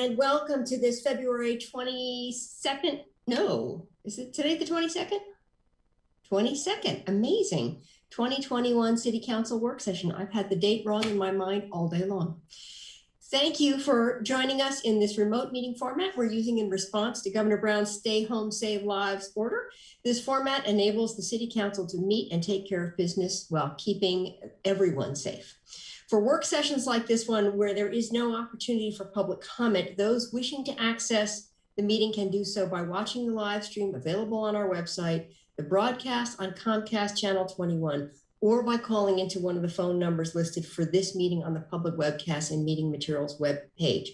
and welcome to this February 22nd. No, is it today the 22nd? 22nd, amazing. 2021 City Council work session. I've had the date wrong in my mind all day long. Thank you for joining us in this remote meeting format we're using in response to Governor Brown's Stay Home, Save Lives order. This format enables the City Council to meet and take care of business while keeping everyone safe. For work sessions like this one, where there is no opportunity for public comment, those wishing to access the meeting can do so by watching the live stream available on our website, the broadcast on Comcast Channel 21, or by calling into one of the phone numbers listed for this meeting on the public webcast and meeting materials web page.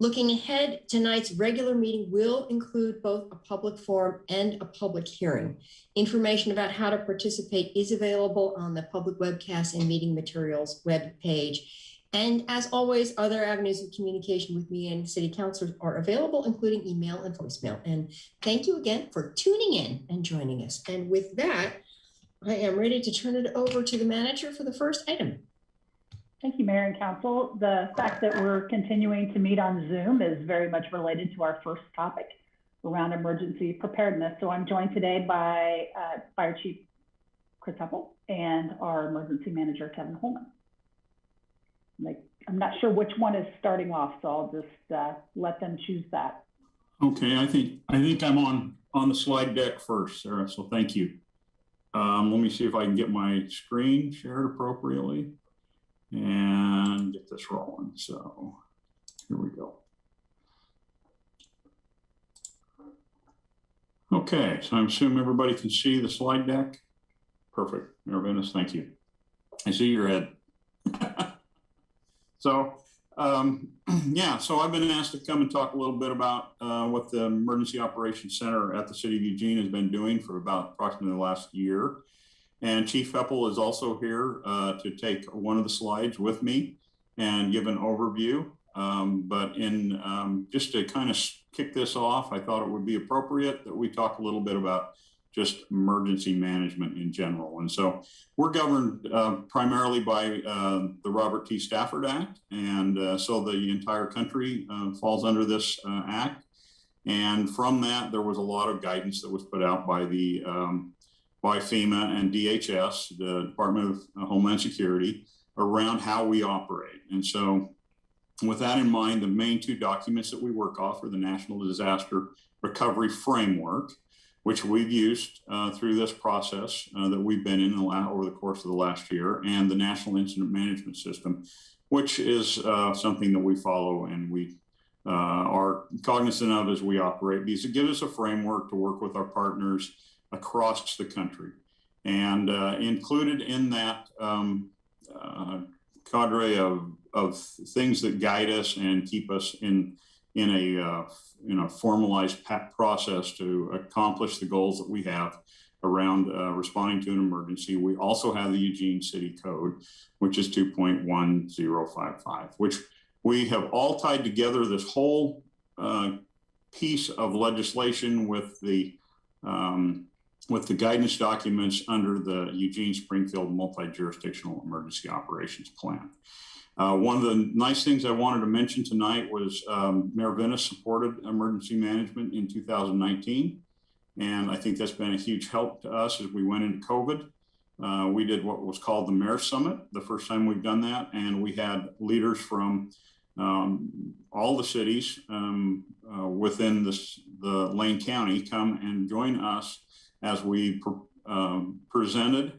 Looking ahead, tonight's regular meeting will include both a public forum and a public hearing. Information about how to participate is available on the public webcast and meeting materials web page. And as always, other avenues of communication with me and city councilors are available, including email and voicemail. And thank you again for tuning in and joining us. And with that, I am ready to turn it over to the manager for the first item. Thank you, Mayor and Council. The fact that we're continuing to meet on Zoom is very much related to our first topic around emergency preparedness. So I'm joined today by Fire Chief Chris Heppel and our Emergency Manager, Kevin Holman. I'm not sure which one is starting off, so I'll just let them choose that. Okay, I think I'm on the slide deck first, Sarah, so thank you. Let me see if I can get my screen shared appropriately and get this rolling. So here we go. Okay, so I assume everybody can see the slide deck. Perfect, Mayor Venice, thank you. I see your head. So yeah, so I've been asked to come and talk a little bit about what the Emergency Operations Center at the City of Eugene has been doing for about approximately the last year. And Chief Heppel is also here to take one of the slides with me and give an overview. But just to kind of kick this off, I thought it would be appropriate that we talk a little bit about just emergency management in general. And so we're governed primarily by the Robert T. Stafford Act. And so the entire country falls under this act. And from that, there was a lot of guidance that was put out by the by FEMA and DHS, the Department of Homeland Security, around how we operate. And so with that in mind, the main two documents that we work off are the National Disaster Recovery Framework, which we've used through this process that we've been in over the course of the last year, and the National Incident Management System, which is something that we follow and we are cognizant of as we operate, because it gives us a framework to work with our partners across the country. And included in that cadre of things that guide us and keep us in a formalized process to accomplish the goals that we have around responding to an emergency. We also have the Eugene City Code, which is 2.1055, which we have all tied together this whole piece of legislation with the guidance documents under the Eugene Springfield Multi-Jurisdictional Emergency Operations Plan. One of the nice things I wanted to mention tonight was Mayor Venice supported emergency management in 2019. And I think that's been a huge help to us as we went into COVID. We did what was called the Mayor Summit, the first time we've done that. And we had leaders from all the cities within the Lane County come and join us as we presented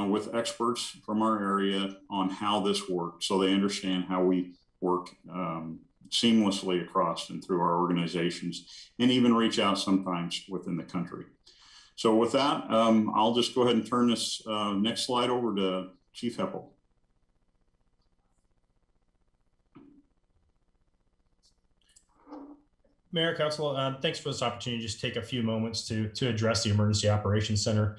with experts from our area on how this works, so they understand how we work seamlessly across and through our organizations, and even reach out sometimes within the country. So with that, I'll just go ahead and turn this next slide over to Chief Heppel. Mayor, Council, thanks for this opportunity to just take a few moments to address the Emergency Operations Center.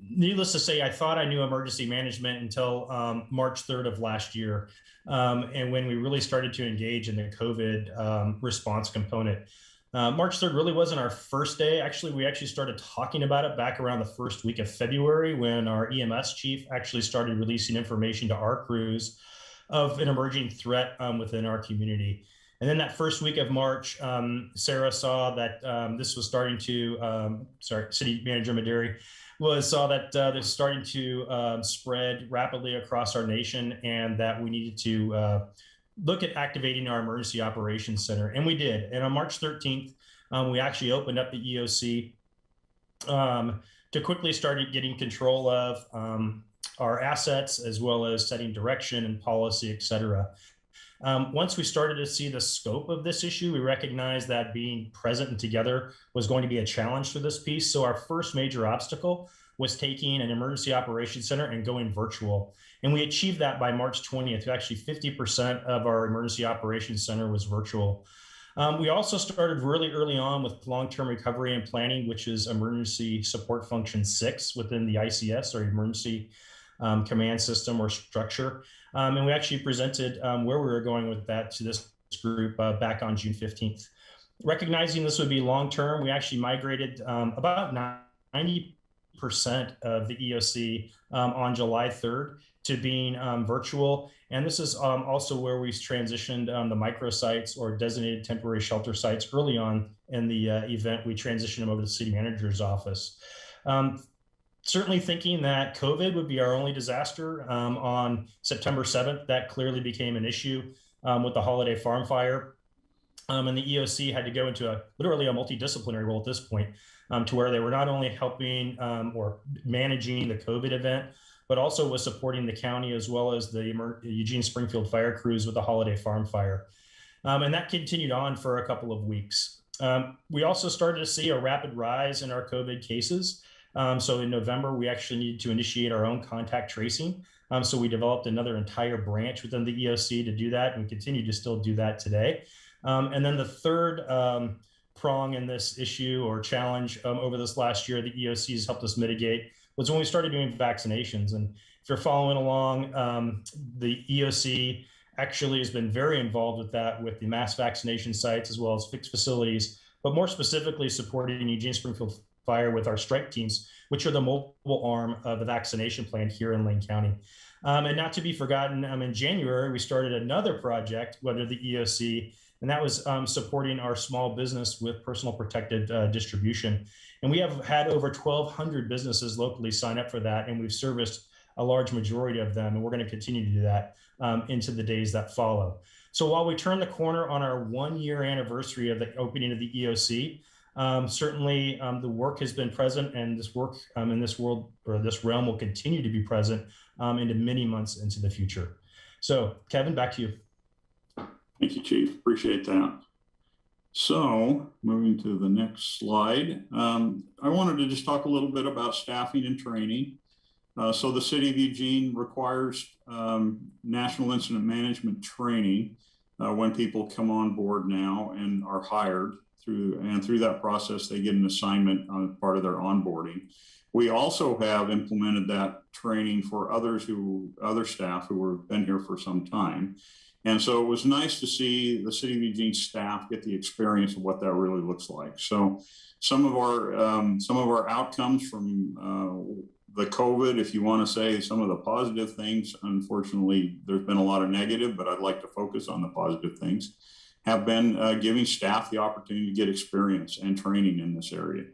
Needless to say, I thought I knew emergency management until March 3rd of last year. And when we really started to engage in the COVID response component. March 3rd really wasn't our first day. Actually, we started talking about it back around the first week of February when our EMS chief actually started releasing information to our crews of an emerging threat within our community. And then that first week of March, Sarah saw that this was starting to, City Manager Mederi saw that this was starting to spread rapidly across our nation, and that we needed to look at activating our Emergency Operations Center. And we did. And on March 13th, we actually opened up the EOC to quickly start getting control of our assets, as well as setting direction and policy, et cetera. Once we started to see the scope of this issue, we recognized that being present and together was going to be a challenge for this piece. So our first major obstacle was taking an Emergency Operations Center and going virtual. And we achieved that by March 20th. Actually, 50% of our Emergency Operations Center was virtual. We also started really early on with long-term recovery and planning, which is Emergency Support Function 6 within the ICS, or Emergency Command System or structure. And we actually presented where we were going with that to this group back on June 15th. Recognizing this would be long-term, we actually migrated about 90% of the EOC on July 3rd to being virtual. And this is also where we transitioned the microsites, or designated temporary shelter sites, early on in the event. We transitioned them over to the city manager's office. Certainly thinking that COVID would be our only disaster on September 7th, that clearly became an issue with the Holiday Farm fire. And the EOC had to go into literally a multidisciplinary role at this point, to where they were not only helping or managing the COVID event, but also was supporting the county as well as the Eugene Springfield fire crews with the Holiday Farm fire. And that continued on for a couple of weeks. We also started to see a rapid rise in our COVID cases. So in November, we actually needed to initiate our own contact tracing. So we developed another entire branch within the EOC to do that, and we continue to still do that today. And then the third prong in this issue or challenge over this last year, the EOC has helped us mitigate, was when we started doing vaccinations. And if you're following along, the EOC actually has been very involved with that, with the mass vaccination sites as well as fixed facilities, but more specifically supporting Eugene Springfield Fire with our strike teams, which are the mobile arm of the vaccination plan here in Lane County. And not to be forgotten, in January, we started another project under the EOC, and that was supporting our small business with personal protective distribution. And we have had over 1,200 businesses locally sign up for that, and we've serviced a large majority of them, and we're going to continue to do that into the days that follow. So while we turn the corner on our 1-year anniversary of the opening of the EOC, certainly the work has been present, and this work in this world, or this realm, will continue to be present into many months into the future. So Kevin, back to you. Thank you, Chief. Appreciate that. So moving to the next slide, I wanted to just talk a little bit about staffing and training. So the City of Eugene requires National Incident Management training when people come on board now and are hired. Through that process, they get an assignment on part of their onboarding. We also have implemented that training for other staff who have been here for some time. And so it was nice to see the City of Eugene staff get the experience of what that really looks like. So some of our outcomes from the COVID, if you want to say some of the positive things, unfortunately, there's been a lot of negative, but I'd like to focus on the positive things, have been giving staff the opportunity to get experience and training in this area.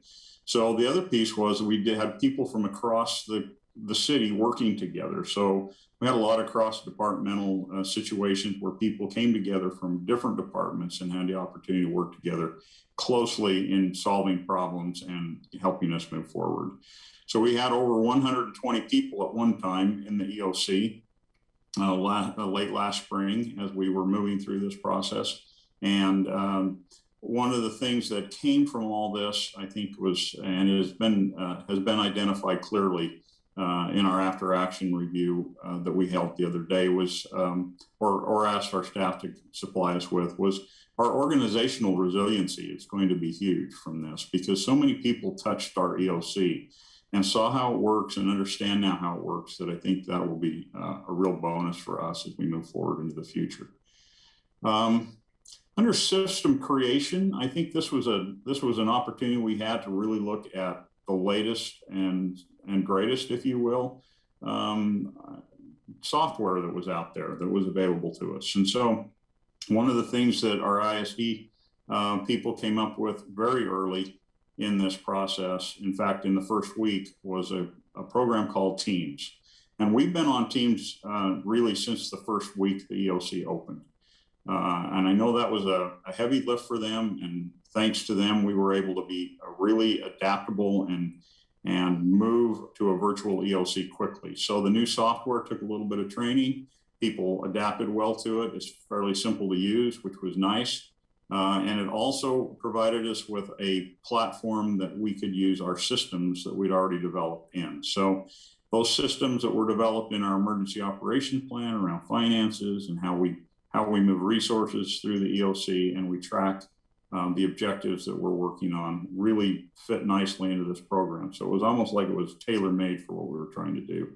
So the other piece was we did have people from across the city working together. So we had a lot of cross-departmental situations where people came together from different departments and had the opportunity to work together closely in solving problems and helping us move forward. So we had over 120 people at one time in the EOC late last spring as we were moving through this process. And one of the things that came from all this, I think, was, and it has been identified clearly in our after action review that we held the other day, was, or asked our staff to supply us with, was our organizational resiliency is going to be huge from this, because so many people touched our EOC and saw how it works and understand now how it works, that I think that will be a real bonus for us as we move forward into the future. Under system creation, I think this was an opportunity we had to really look at the latest and greatest, if you will. software that was out there that was available to us. And so one of the things that our ISD people came up with very early in this process, in fact, in the first week, was a program called Teams. And we've been on Teams really since the first week the EOC opened. And I know that was a heavy lift for them. And thanks to them, we were able to be really adaptable and move to a virtual EOC quickly. So the new software took a little bit of training. People adapted well to it. It's fairly simple to use, which was nice. And it also provided us with a platform that we could use our systems that we'd already developed in. So those systems that were developed in our emergency operations plan around finances and how we move resources through the EOC, and we track the objectives that we're working on, really fit nicely into this program. So it was almost like it was tailor-made for what we were trying to do.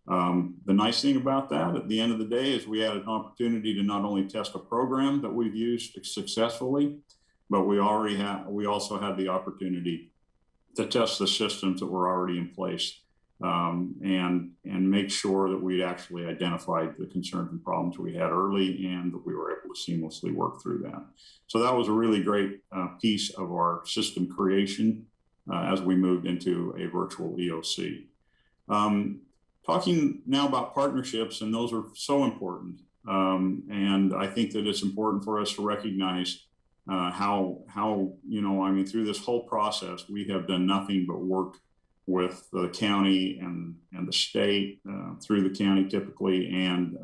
The nice thing about that at the end of the day is we had an opportunity to not only test a program that we've used successfully, but we also had the opportunity to test the systems that were already in place, and make sure that we'd actually identified the concerns and problems we had early, and that we were able to seamlessly work through that. So that was a really great piece of our system creation as we moved into a virtual EOC. Talking now about partnerships, and those are so important. And I think that it's important for us to recognize how, I mean, through this whole process, we have done nothing but work with the county and the state, through the county typically, and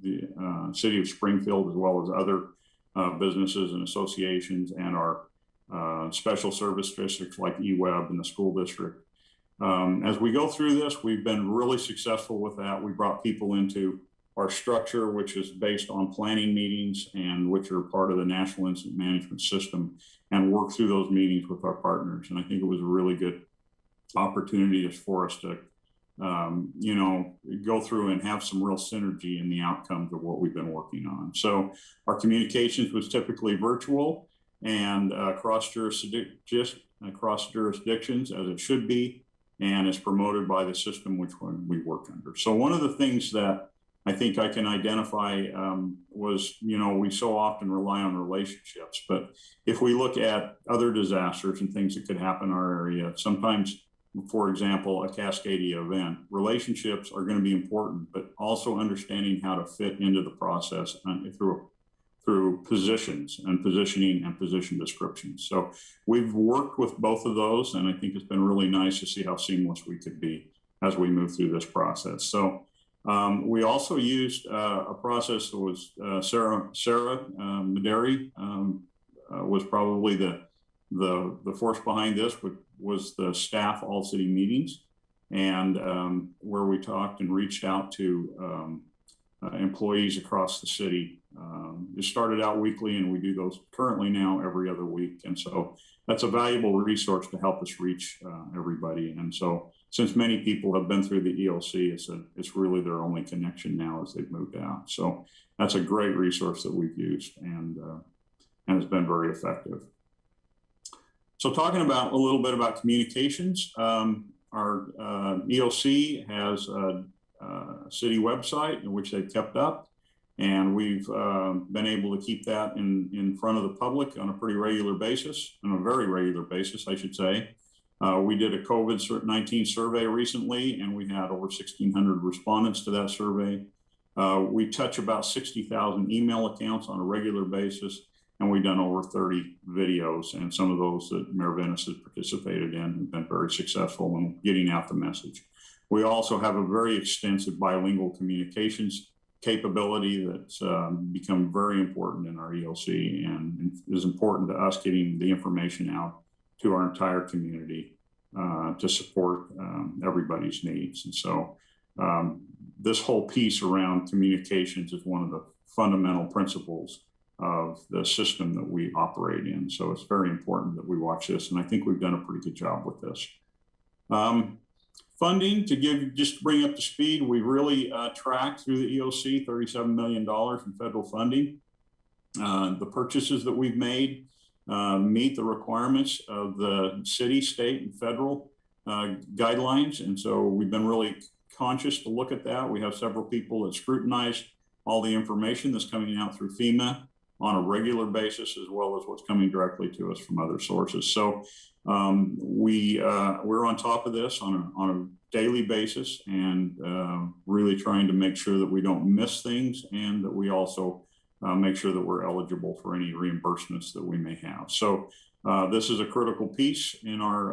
the city of Springfield, as well as other businesses and associations, and our special service districts like EWEB and the school district. As we go through this, we've been really successful with that. We brought people into our structure, which is based on planning meetings and which are part of the National Incident Management System, and work through those meetings with our partners. And I think it was a really good opportunity for us to, go through and have some real synergy in the outcomes of what we've been working on. So our communications was typically virtual and across jurisdictions, as it should be, and is promoted by the system which we work under. So one of the things that I think I can identify was, we so often rely on relationships, but if we look at other disasters and things that could happen in our area, sometimes, for example, a Cascadia event, relationships are going to be important, but also understanding how to fit into the process through positions and positioning and position descriptions. So we've worked with both of those, and I think it's been really nice to see how seamless we could be as we move through this process. So we also used a process that was Sarah Maderi was probably the force behind this, which was the staff all city meetings, and where we talked and reached out to employees across the city. It started out weekly, and we do those currently now every other week. And so that's a valuable resource to help us reach everybody. And so since many people have been through the EOC, it's really their only connection now as they've moved out. So that's a great resource that we've used, and it's been very effective. So talking about a little bit about communications, our EOC has a city website in which they've kept up, and we've been able to keep that in front of the public on a pretty regular basis, on a very regular basis, I should say. We did a COVID-19 survey recently, and we had over 1,600 respondents to that survey. We touch about 60,000 email accounts on a regular basis, and we've done over 30 videos, and some of those that Mayor Venus has participated in have been very successful in getting out the message. We also have a very extensive bilingual communications capability that's become very important in our EOC, and is important to us getting the information out to our entire community to support everybody's needs. And so this whole piece around communications is one of the fundamental principles of the system that we operate in. So it's very important that we watch this, and I think we've done a pretty good job with this. Funding, just to bring up to speed, we really tracked through the EOC $37 million in federal funding. The purchases that we've made meet the requirements of the city, state, and federal guidelines. And so we've been really conscious to look at that. We have several people that scrutinize all the information that's coming out through FEMA on a regular basis, as well as what's coming directly to us from other sources. So we're on top of this on a daily basis, and really trying to make sure that we don't miss things, and that we also make sure that we're eligible for any reimbursements that we may have. So this is a critical piece in our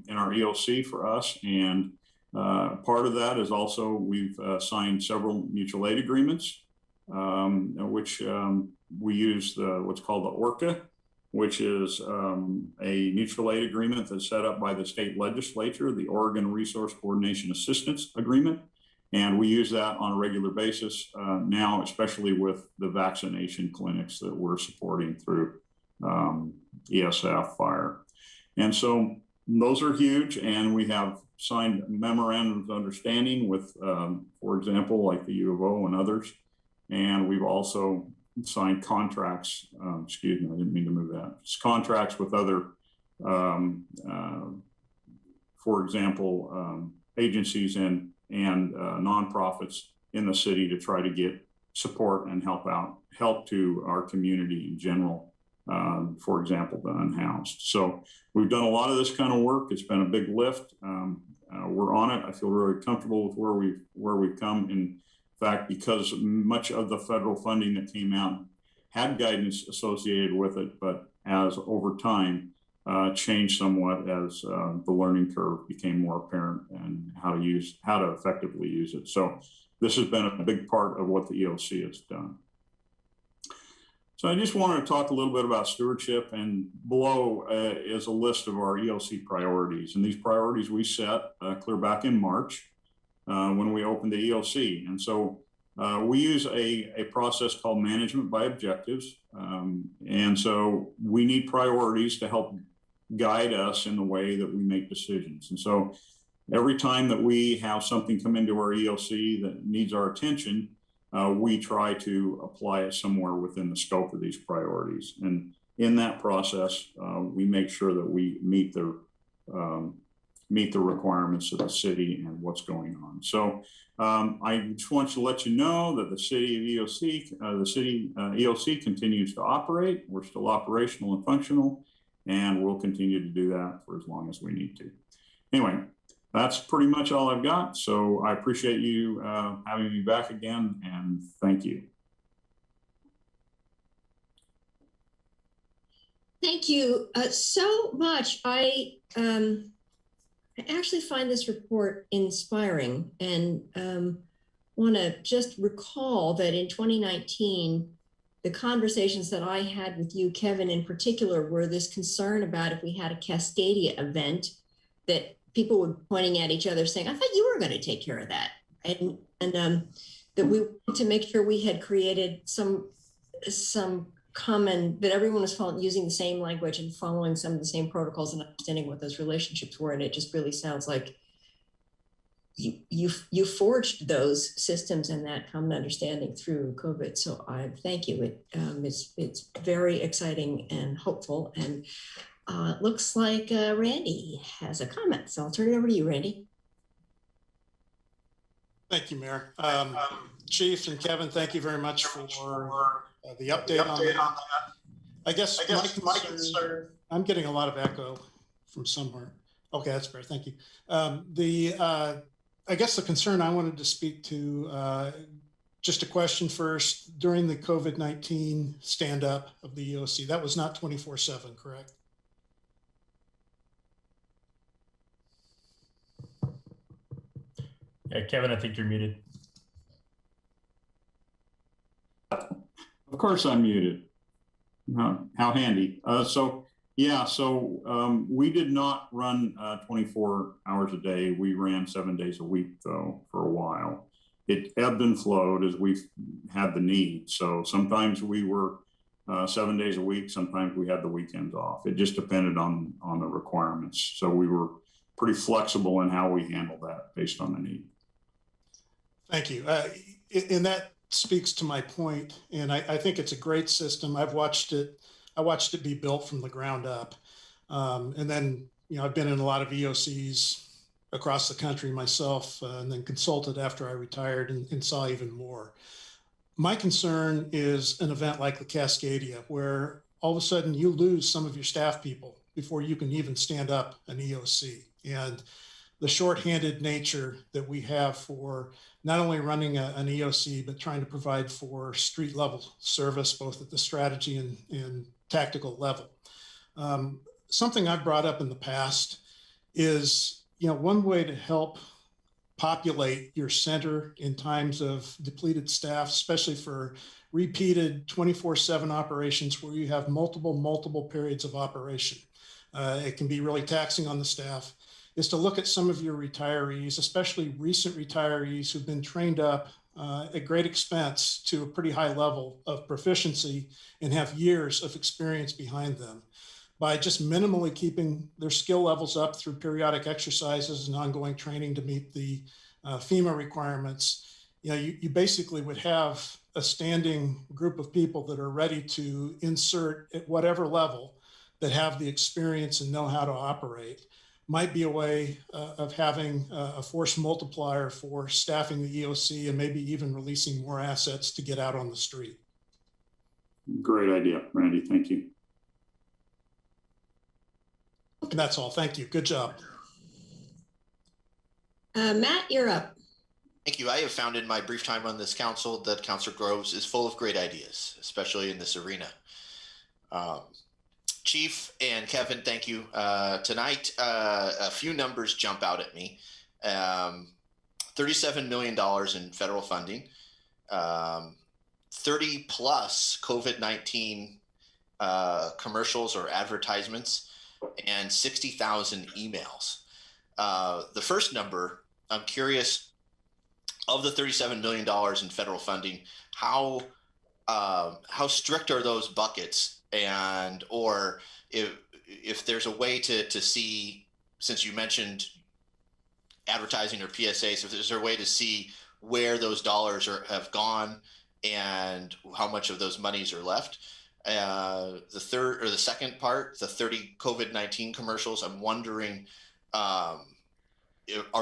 EOC for us, and part of that is also we've signed several mutual aid agreements, which we use what's called the ORCA, which is a mutual aid agreement that's set up by the state legislature, the Oregon Resource Coordination Assistance Agreement. And we use that on a regular basis now, especially with the vaccination clinics that we're supporting through ESF Fire. And so those are huge, and we have signed memorandums of understanding with, for example, like the U of O and others. And we've also signed contracts, excuse me, I didn't mean to move that. It's contracts with other, for example, agencies and nonprofits in the city to try to get support and help to our community in general. For example, the unhoused. So we've done a lot of this kind of work. It's been a big lift. We're on it. I feel really comfortable with where we've come. In fact, because much of the federal funding that came out had guidance associated with it, but as over time changed somewhat as the learning curve became more apparent and how to effectively use it. So this has been a big part of what the EOC has done. So I just wanted to talk a little bit about stewardship, and below is a list of our EOC priorities. And these priorities we set clear back in March when we opened the EOC. And so we use a process called management by objectives. And so we need priorities to help guide us in the way that we make decisions. And so every time that we have something come into our EOC that needs our attention, we try to apply it somewhere within the scope of these priorities. And in that process, we make sure that we meet the requirements of the city and what's going on. So I just want to let you know that the city EOC continues to operate. We're still operational and functional, and we'll continue to do that for as long as we need to. Anyway, that's pretty much all I've got. So I appreciate you having me back again, and thank you. Thank you so much. I actually find this report inspiring, and want to just recall that in 2019, the conversations that I had with you, Kevin, in particular, were this concern about if we had a Cascadia event, that people were pointing at each other saying, I thought you were going to take care of that. And that we wanted to make sure we had created some common, that everyone was using the same language and following some of the same protocols and understanding what those relationships were. And it just really sounds like you forged those systems and that common understanding through COVID. So I thank you. It's very exciting and hopeful. And looks like Randy has a comment. So I'll turn it over to you, Randy. Thank you, Mayor. Chief and Kevin, thank you very much for the update on that. I guess my concern, I'm getting a lot of echo from somewhere. Okay, that's fair. Thank you. I guess the concern I wanted to speak to, just a question first, during the COVID-19 stand-up of the EOC, that was not 24/7, correct? Yeah, Kevin, I think you're muted. Of course I'm muted. How handy. So we did not run 24 hours a day. We ran 7 days a week, though, for a while. It ebbed and flowed as we had the need. So sometimes we were 7 days a week. Sometimes we had the weekends off. It just depended on the requirements. So we were pretty flexible in how we handled that based on the need. Thank you. And that speaks to my point. And I think it's a great system. I watched it be built from the ground up. And then, I've been in a lot of EOCs across the country myself, and then consulted after I retired and saw even more. My concern is an event like the Cascadia, where all of a sudden you lose some of your staff people before you can even stand up an EOC. And the shorthanded nature that we have for not only running an EOC, but trying to provide for street level service, both at the strategy and tactical level. Something I've brought up in the past is, one way to help populate your center in times of depleted staff, especially for repeated 24/7 operations where you have multiple periods of operation. It can be really taxing on the staff, is to look at some of your retirees, especially recent retirees who've been trained up at great expense to a pretty high level of proficiency and have years of experience behind them. By just minimally keeping their skill levels up through periodic exercises and ongoing training to meet the FEMA requirements, you basically would have a standing group of people that are ready to insert at whatever level that have the experience and know how to operate. Might be a way of having a force multiplier for staffing the EOC and maybe even releasing more assets to get out on the street. Great idea, Randy. Thank you. And that's all. Thank you. Good job. Matt, you're up. Thank you. I have found in my brief time on this council that Councilor Groves is full of great ideas, especially in this arena. Chief and Kevin, thank you. Tonight, a few numbers jump out at me. $37 million in federal funding, 30 plus COVID-19 commercials or advertisements, and 60,000 emails. The first number, I'm curious, of the $37 million in federal funding, how strict are those buckets? And or if there's a way to see, since you mentioned advertising or PSAs, if there's a way to see where those dollars have gone and how much of those monies are left. The third or the second part, the 30 COVID-19 commercials, I'm wondering, are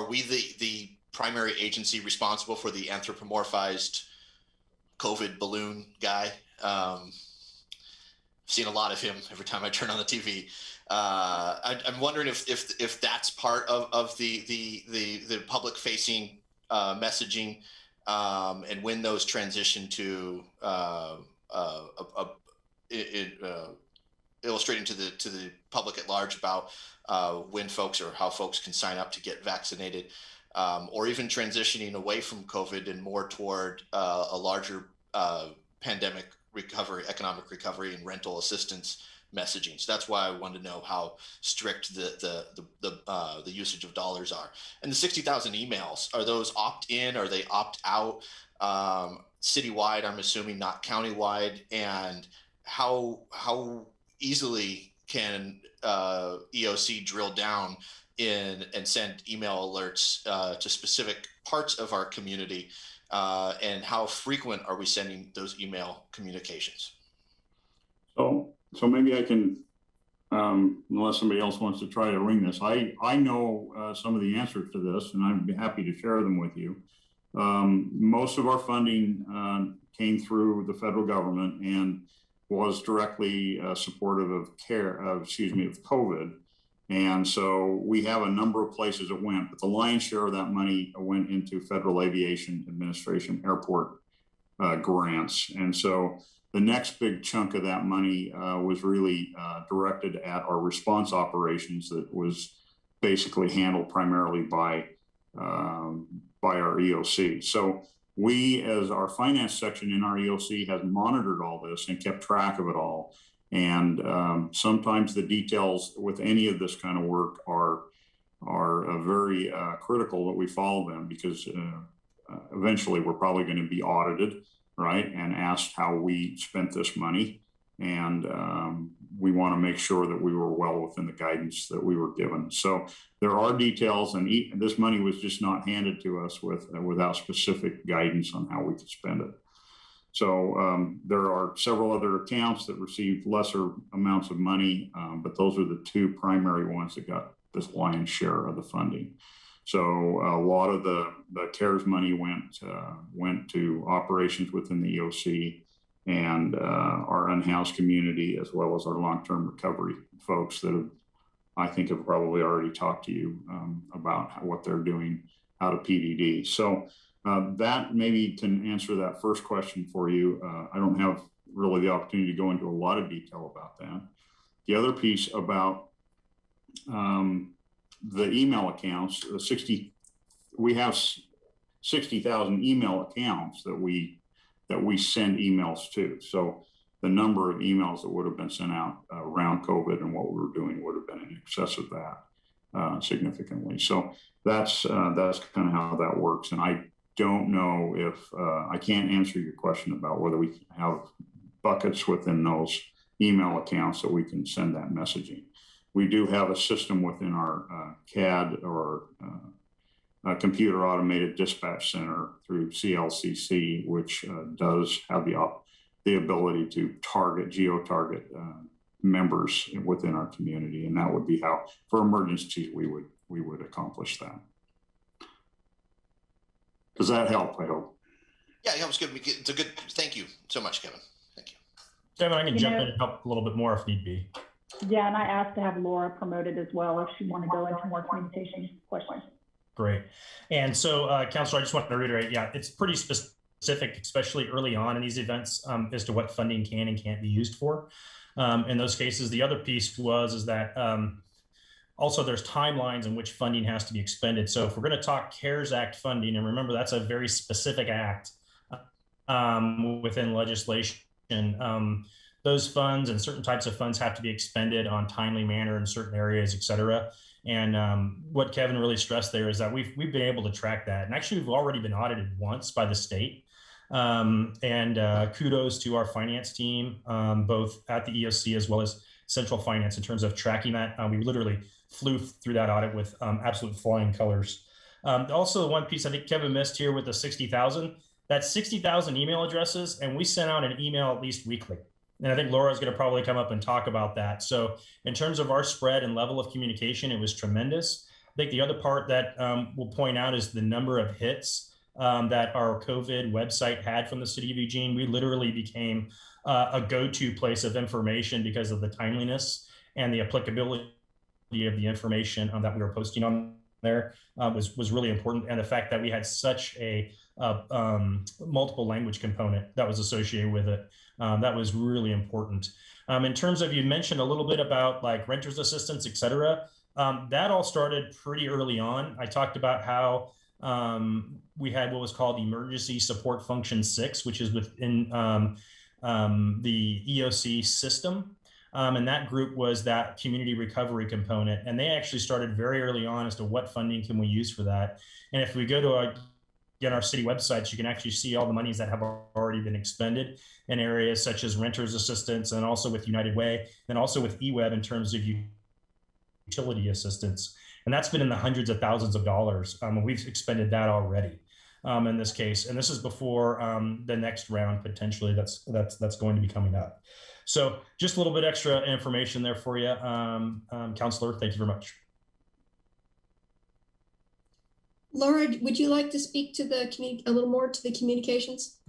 we the primary agency responsible for the anthropomorphized COVID balloon guy? Seen a lot of him every time I turn on the TV. I'm wondering if that's part of the public facing messaging, and when those transition to illustrating to the public at large about when folks or how folks can sign up to get vaccinated, or even transitioning away from COVID and more toward a larger pandemic recovery, economic recovery, and rental assistance messaging. So that's why I wanted to know how strict the usage of dollars are. And the 60,000 emails, are those opt-in? Are they opt-out? Citywide, I'm assuming, not countywide. And how easily can EOC drill down in and send email alerts to specific parts of our community? And how frequent are we sending those email communications? So maybe I can, unless somebody else wants to try to ring this, I know some of the answers to this, and I'd be happy to share them with you. Most of our funding came through the federal government and was directly supportive of COVID. And so we have a number of places it went, but the lion's share of that money went into Federal Aviation Administration airport grants. And so the next big chunk of that money was really directed at our response operations that was basically handled primarily by our EOC. So we, as our finance section in our EOC, has monitored all this and kept track of it all. And sometimes the details with any of this kind of work are very critical that we follow them, because eventually we're probably going to be audited, right, and asked how we spent this money. And we want to make sure that we were well within the guidance that we were given. So there are details, and this money was just not handed to us without specific guidance on how we could spend it. So there are several other accounts that received lesser amounts of money, but those are the two primary ones that got this lion's share of the funding. So a lot of the CARES money went to operations within the EOC and our unhoused community, as well as our long-term recovery folks that have, I think, have probably already talked to you about what they're doing out of PDD. So that maybe can answer that first question for you. I don't have really the opportunity to go into a lot of detail about that. The other piece about the email accounts, we have 60,000 email accounts that we send emails to. So the number of emails that would have been sent out around COVID and what we were doing would have been in excess of that significantly. So that's kind of how that works. And I don't know if I can't answer your question about whether we have buckets within those email accounts that we can send that messaging. We do have a system within our CAD or computer automated dispatch center through CLCC, which does have the ability to geo-target members within our community. And that would be how, for emergencies, we would accomplish that. Does that help? I hope. Yeah, it helps. Good. It's a good. Thank you so much, Kevin. Thank you. Kevin, I can jump in and help a little bit more if need be. Yeah, and I asked to have Laura promoted as well if she want to go into more communication questions. Great. And so, Councilor, I just wanted to reiterate, yeah, it's pretty specific, especially early on in these events, as to what funding can and can't be used for. In those cases, the other piece is that also there's timelines in which funding has to be expended. So if we're going to talk CARES Act funding, and remember, that's a very specific act within legislation, those funds and certain types of funds have to be expended on timely manner in certain areas, et cetera. And what Kevin really stressed there is that we've been able to track that. And actually, we've already been audited once by the state. Kudos to our finance team, both at the EOC as well as central finance in terms of tracking that. We literally flew through that audit with absolute flying colors. Also, one piece I think Kevin missed here with the 60,000, that's 60,000 email addresses, and we sent out an email at least weekly. And I think Laura's going to probably come up and talk about that. So in terms of our spread and level of communication, it was tremendous. I think the other part that we'll point out is the number of hits that our COVID website had from the city of Eugene. We literally became a go-to place of information because of the timeliness and the applicability of the information that we were posting on there was really important. And the fact that we had such a multiple language component that was associated with it, that was really important. In terms of, you mentioned a little bit about like renters assistance, et cetera. That all started pretty early on. I talked about how we had what was called Emergency Support Function 6, which is within the EOC system. And that group was that community recovery component. And they actually started very early on as to what funding can we use for that. And if we go to our city websites, you can actually see all the monies that have already been expended in areas such as renters assistance, and also with United Way, and also with eWeb in terms of utility assistance. And that's been in the hundreds of thousands of dollars. We've expended that already in this case. And this is before the next round potentially that's going to be coming up. So just a little bit extra information there for you, Councilor. Thank you very much. Laura, would you like to speak to the a little more to the communications?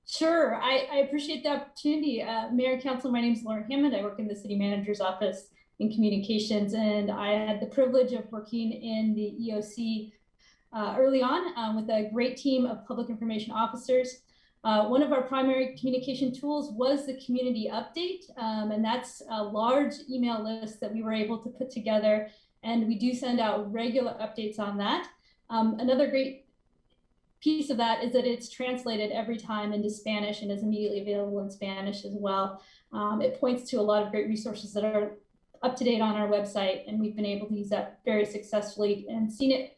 Sure, I appreciate the opportunity. Mayor and Council, my name is Laura Hammond. I work in the City Manager's Office in Communications, and I had the privilege of working in the EOC early on with a great team of public information officers. One of our primary communication tools was the community update, and that's a large email list that we were able to put together, and we do send out regular updates on that. Another great piece of that is that it's translated every time into Spanish and is immediately available in Spanish as well. It points to a lot of great resources that are up to date on our website, and we've been able to use that very successfully and seen it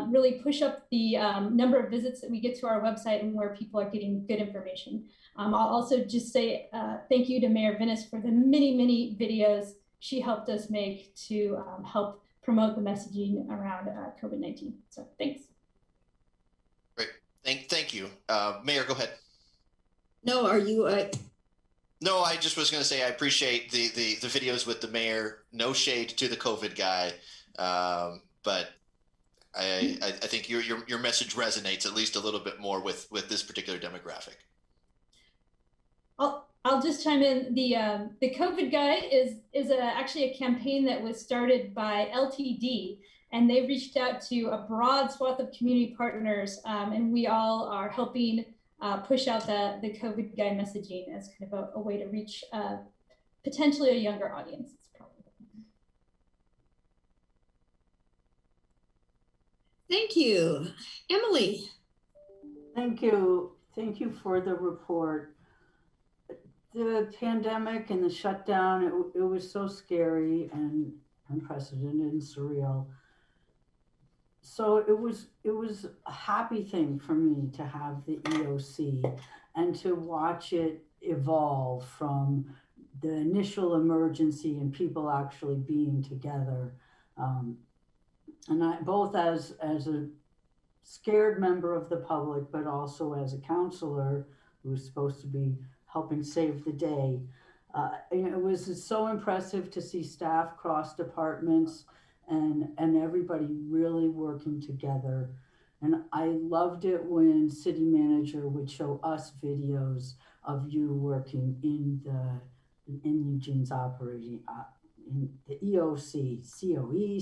really push up the number of visits that we get to our website and where people are getting good information. I'll also just say thank you to Mayor Vinis for the many videos she helped us make to help promote the messaging around COVID-19. So thanks. Great, thank you. Mayor, go ahead. No, are you? No, I just was going to say I appreciate the videos with the mayor. No shade to the COVID guy, but I think your message resonates at least a little bit more with this particular demographic. I'll just chime in. The COVID Guy is actually a campaign that was started by LTD, and they reached out to a broad swath of community partners, and we all are helping push out the COVID Guy messaging as kind of a way to reach potentially a younger audience. Thank you. Emily. Thank you. Thank you for the report. The pandemic and the shutdown, it was so scary and unprecedented and surreal. So it was a happy thing for me to have the EOC and to watch it evolve from the initial emergency and people actually being together. And I, both as a scared member of the public, but also as a counselor who was supposed to be helping save the day. It was so impressive to see staff cross departments and everybody really working together. And I loved it when city manager would show us videos of you working in Eugene's operating, in the EOC, COE,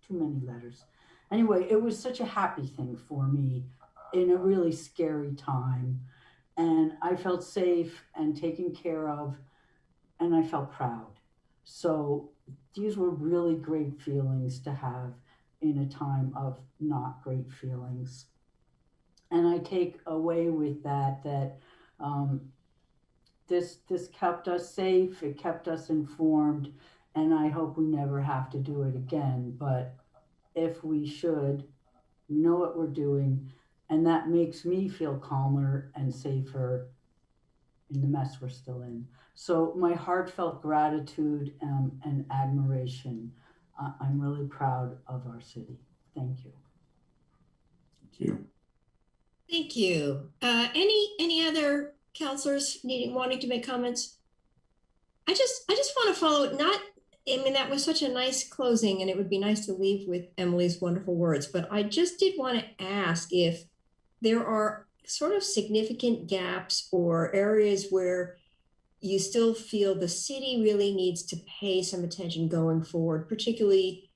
too many letters. Anyway, it was such a happy thing for me in a really scary time. And I felt safe and taken care of, and I felt proud. So these were really great feelings to have in a time of not great feelings. And I take away with that this kept us safe, it kept us informed, and I hope we never have to do it again. But if we should, we know what we're doing, and that makes me feel calmer and safer in the mess we're still in. So my heartfelt gratitude and admiration. I'm really proud of our city. Thank you. Thank you. Thank you. Any other counselors wanting to make comments? I just want to follow it. That was such a nice closing, and it would be nice to leave with Emily's wonderful words. But I just did want to ask if there are sort of significant gaps or areas where you still feel the city really needs to pay some attention going forward, particularly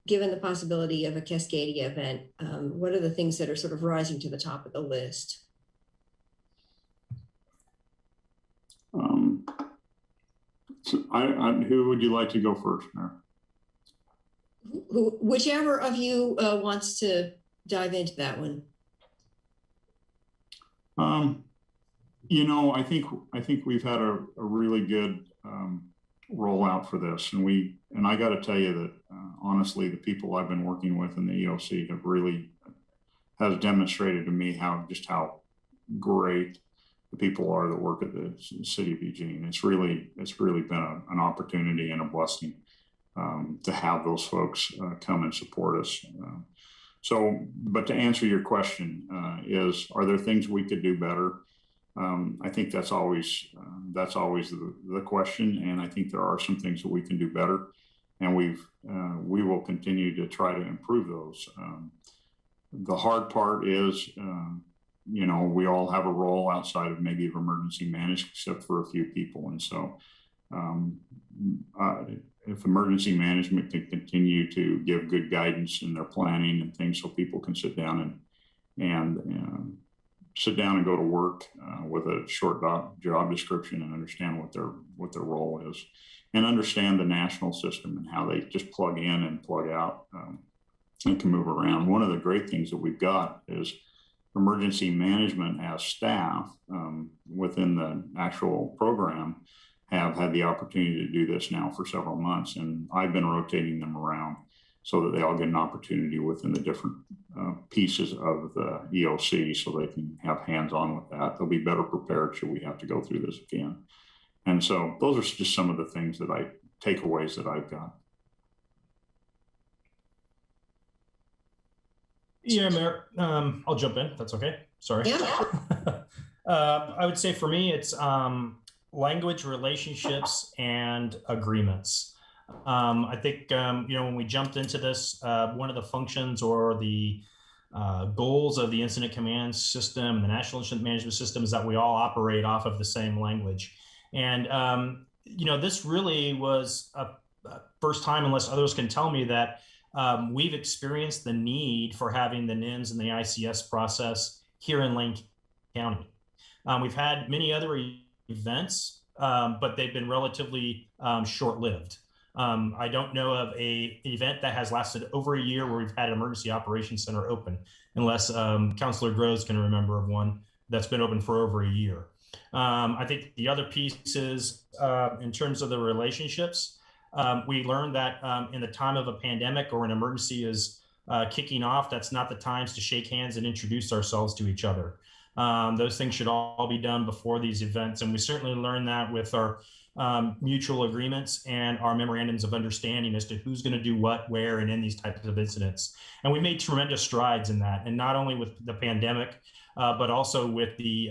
given the possibility of a Cascadia event. What are the things that are sort of rising to the top of the list? So who would you like to go first, Mayor? Whichever of you wants to dive into that one. I think we've had a really good rollout for this, and I got to tell you that honestly, the people I've been working with in the EOC has demonstrated to me how great the people are that work at the city of Eugene. It's really been an opportunity and a blessing to have those folks come and support us. But to answer your question, are there things we could do better? I think that's always the question, and I think there are some things that we can do better, and we will continue to try to improve those. The hard part is, we all have a role outside of maybe of emergency management, except for a few people, and so if emergency management can continue to give good guidance in their planning and things, so people can sit down and go to work with a short job description and understand what their role is, and understand the national system and how they just plug in and plug out and can move around. One of the great things that we've got is emergency management as staff within the actual program have had the opportunity to do this now for several months, and I've been rotating them around so that they all get an opportunity within the different pieces of the EOC, so they can have hands-on with that. They'll be better prepared should we have to go through this again. And so those are just some of the things takeaways that I've got. Yeah, Mayor, I'll jump in. That's okay. Sorry. Yeah. I would say for me, it's language, relationships, and agreements. I think, when we jumped into this, one of the functions or the goals of the incident command system and the National Incident Management System is that we all operate off of the same language. And, this really was a first time, unless others can tell me, that we've experienced the need for having the NIMS and the ICS process here in Lane County. We've had many other events, but they've been relatively short-lived. I don't know of an event that has lasted over a year where we've had an emergency operations center open, unless Councilor Groves can remember of one that's been open for over a year. I think the other piece is in terms of the relationships, we learned that in the time of a pandemic or an emergency is kicking off, that's not the times to shake hands and introduce ourselves to each other. Those things should all be done before these events. And we certainly learned that with our mutual agreements and our memorandums of understanding as to who's going to do what, where, and in these types of incidents. And we made tremendous strides in that, and not only with the pandemic, but also with the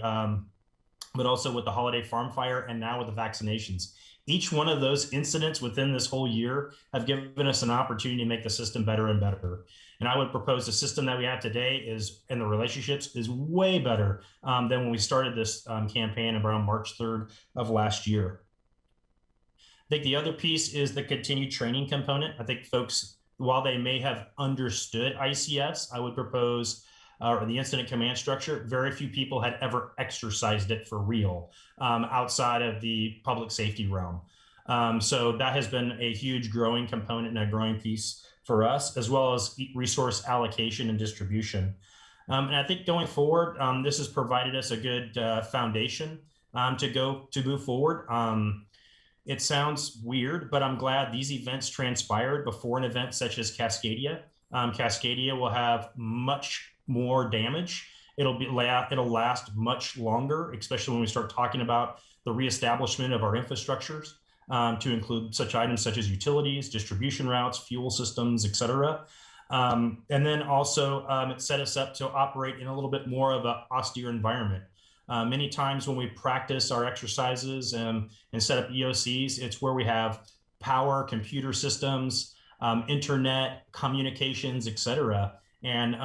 holiday farm fire, and now with the vaccinations. Each one of those incidents within this whole year have given us an opportunity to make the system better and better. And I would propose the system that we have today is, and the relationships is way better than when we started this campaign around March 3rd of last year. I think the other piece is the continued training component. I think folks, while they may have understood ICS, I would propose, or the incident command structure, very few people had ever exercised it for real outside of the public safety realm. So that has been a huge growing component and a growing piece for us, as well as resource allocation and distribution. And I think going forward, this has provided us a good foundation to move forward. It sounds weird, but I'm glad these events transpired before an event such as Cascadia. Cascadia will have much more damage. It'll last much longer, especially when we start talking about the reestablishment of our infrastructures to include such items such as utilities, distribution routes, fuel systems, et cetera. And then also it set us up to operate in a little bit more of an austere environment. Many times when we practice our exercises and set up EOCs, it's where we have power, computer systems, internet, communications, et cetera. And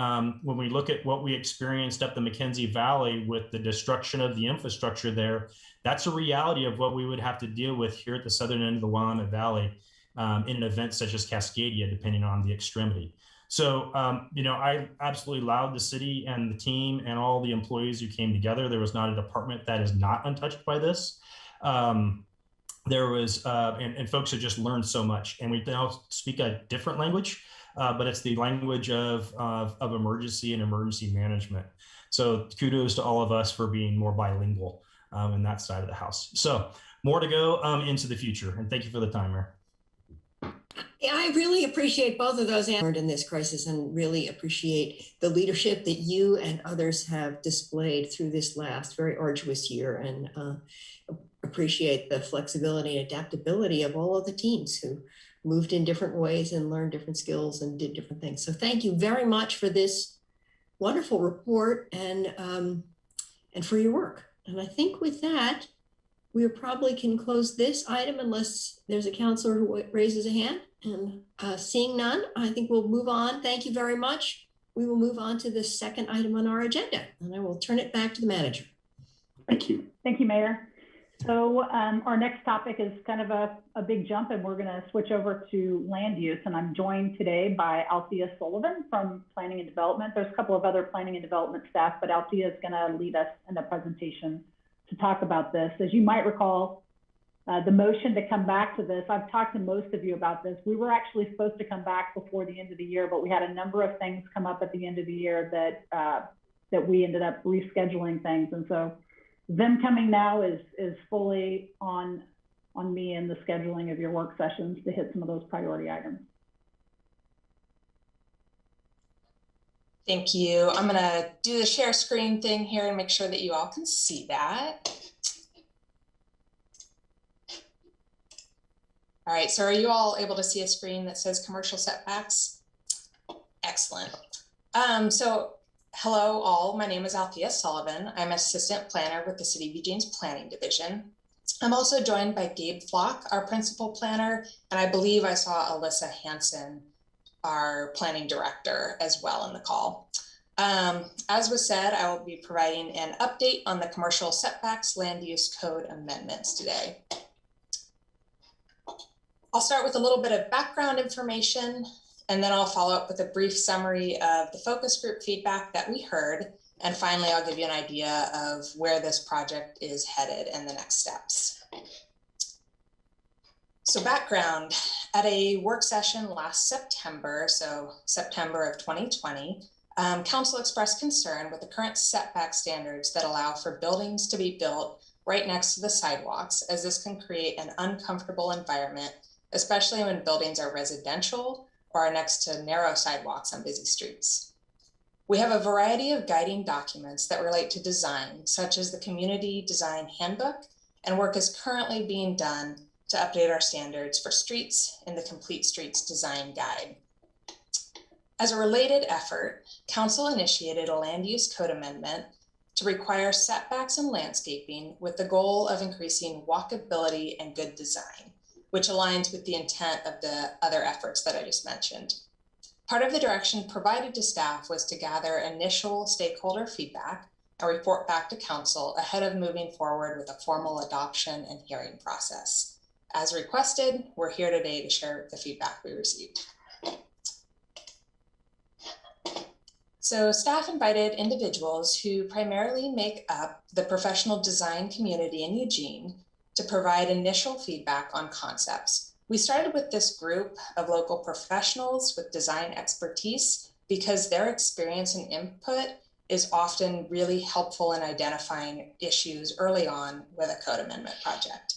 when we look at what we experienced up the McKenzie Valley with the destruction of the infrastructure there, that's a reality of what we would have to deal with here at the southern end of the Willamette Valley in an event such as Cascadia, depending on the extremity. So, I absolutely laud the city and the team and all the employees who came together. There was not a department that is not untouched by this. There was, and folks have just learned so much, and we now speak a different language, but it's the language of emergency and emergency management. So kudos to all of us for being more bilingual in that side of the house. So more to go into the future, and thank you for the time, Mayor. Yeah, I really appreciate both of those answers in this crisis, and really appreciate the leadership that you and others have displayed through this last very arduous year, and appreciate the flexibility and adaptability of all of the teams who moved in different ways and learned different skills and did different things. So thank you very much for this wonderful report and for your work. And I think with that, we probably can close this item unless there's a counselor who raises a hand. And seeing none, I think we'll move on. Thank you very much. We will move on to the second item on our agenda, and I will turn it back to the manager. Thank you. Thank you, Mayor. So our next topic is kind of a big jump, and we're going to switch over to land use. And I'm joined today by Althea Sullivan from Planning and Development. There's a couple of other Planning and Development staff, but Althea is going to lead us in the presentation to talk about this. As you might recall, the motion to come back to this, I've talked to most of you about this. We were actually supposed to come back before the end of the year, but we had a number of things come up at the end of the year that we ended up rescheduling things. And so them coming now is fully on me and the scheduling of your work sessions to hit some of those priority items. Thank you. I'm going to do the share screen thing here and make sure that you all can see that. All right, so are you all able to see a screen that says commercial setbacks? Excellent. So hello all, my name is Althea Sullivan. I'm Assistant Planner with the City of Eugene's Planning Division. I'm also joined by Gabe Flock, our principal planner, and I believe I saw Alyssa Hansen, our planning director, as well in the call. As was said, I will be providing an update on the commercial setbacks land use code amendments today. I'll start with a little bit of background information, and then I'll follow up with a brief summary of the focus group feedback that we heard. And finally, I'll give you an idea of where this project is headed and the next steps. So background, at a work session last September, so September of 2020, Council expressed concern with the current setback standards that allow for buildings to be built right next to the sidewalks, as this can create an uncomfortable environment, especially when buildings are residential or are next to narrow sidewalks on busy streets. We have a variety of guiding documents that relate to design, such as the Community Design Handbook, and work is currently being done to update our standards for streets in the Complete Streets Design Guide. As a related effort, Council initiated a land use code amendment to require setbacks and landscaping with the goal of increasing walkability and good design, which aligns with the intent of the other efforts that I just mentioned. Part of the direction provided to staff was to gather initial stakeholder feedback and report back to Council ahead of moving forward with a formal adoption and hearing process. As requested, we're here today to share the feedback we received. So staff invited individuals who primarily make up the professional design community in Eugene to provide initial feedback on concepts. We started with this group of local professionals with design expertise because their experience and input is often really helpful in identifying issues early on with a code amendment project.